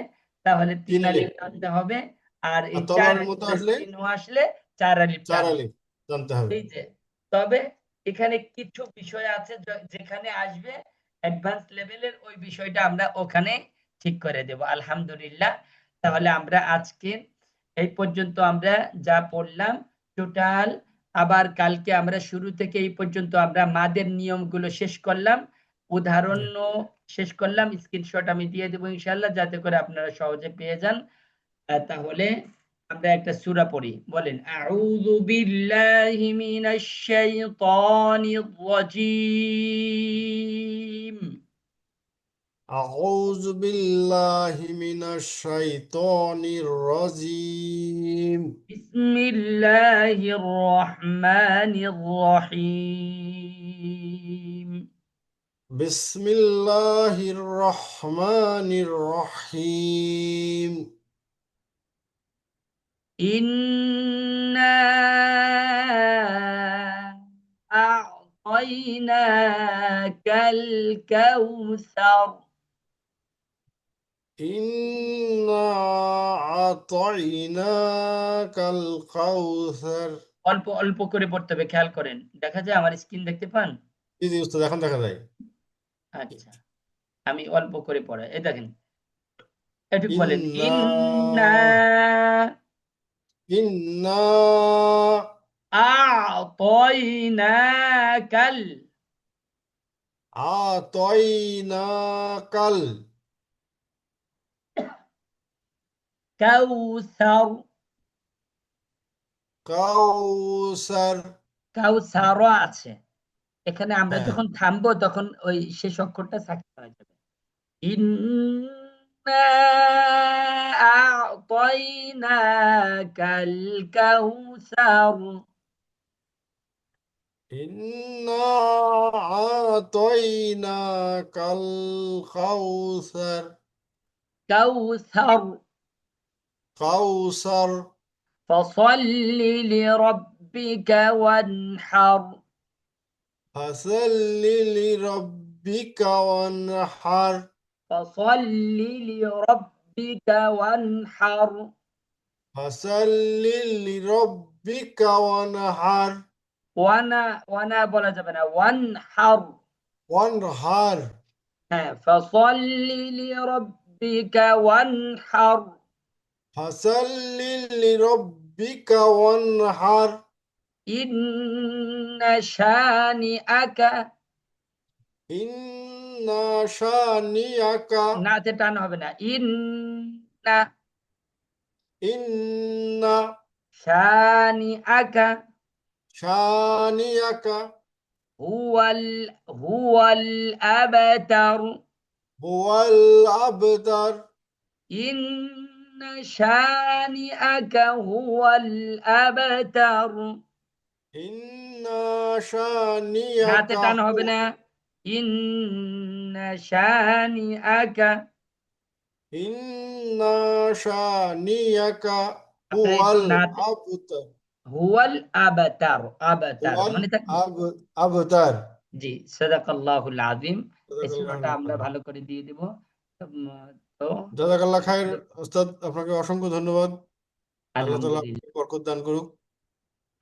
তাহলে 3 3 আলিফ। আলিফ টানতে হবে। আর আর এই 4 তলোয়ারের মতো আলিফের আসলে চিহ্ন আসলে 4 আলিফ 4 টানতে আলিফ টানতে হবে। এই যে। তবে এখানে কিছু বিষয় আছে যেখানে আসবে অ্যাডভান্স লেভেলের, ওই বিষয়টা আমরা ওখানে ঠিক করে দেব আলহামদুলিল্লাহ। তাহলে আমরা আজকে এই পর্যন্ত আমরা যা পড়লাম টোটাল, আবার কালকে আমরা শুরু থেকে এই পর্যন্ত আমরা মাদের নিয়মগুলো শেষ করলাম, উদাহরণ শেষ করলাম। স্ক্রিনশট আমি দিয়ে দেবো ইনশাআল্লাহ, যাতে করে আপনারা সহজে পেয়ে যান। তাহলে আমরা একটা সূরা পড়ি, বলেন আউযু বিল্লাহি মিনাশ শাইতানির রাজীম। أعوذ بالله من الشيطان الرجيم بسم الله الرحمن الرحيم بسم الله الرحمن الرحيم إنا أعطيناك الكوثر إنا أعطيناك الكوثر অল্প অল্প করে পড়তে হবে, খেয়াল করেন। দেখা যায় আমার স্ক্রিন দেখতে পান? জি জি উস্তাদ এখন দেখা যায় আচ্ছা, আমি অল্প করে পড়াই। এই দেখেন, এটুকু বলেন, إنا ইন্না إنا আ'তাইনাকাল أعطيناك কাউসার। الكوثر কাউসারও আছে। এখানে আমরা হ্যাঁ যখন থামবো তখন ওই শেষ অক্ষরটা সাকিন হয়ে যাবে। ইন্না আ'তাইনাকাল কাউসার। إنا أعطيناك الكوثر কাউসার كوثر فصل لربك وانحر فصل لربك وانحر فصل لربك وانحر فصل لربك وانحر ওয়ানা বলা যাবে না, ওয়ানহার। وانحر হ্যাঁ, فصل لربك وانحر فصل لربك وانحر إن شانئك। إن شانئك নাতে টান হবে না, ইন্না إن شانئك شانئك هو الأبتر هو الأبتر إن شانئك هو الأبتر إن নাতে شانئك টান হবে هو না, إن شانئك। إن شانئك هو আপনারা একটু নাতে الأبتر হুয়াল আবাতার, আবাতার هو মানে الأبتر জি, সাদাকাল্লাহুল আযীম। এই جزاك الله সূরাটা আমরা خير ভালো করে দিয়ে দেব। তো جزاك الله خير উস্তাদ আপনাকে অসংখ্য ধন্যবাদ আল্লাহ তাআলা আলহামদুলিল্লাহ, আপনাকে বরকত দান করুক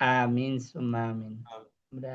আমিন সুম্মা আমিন। আমরা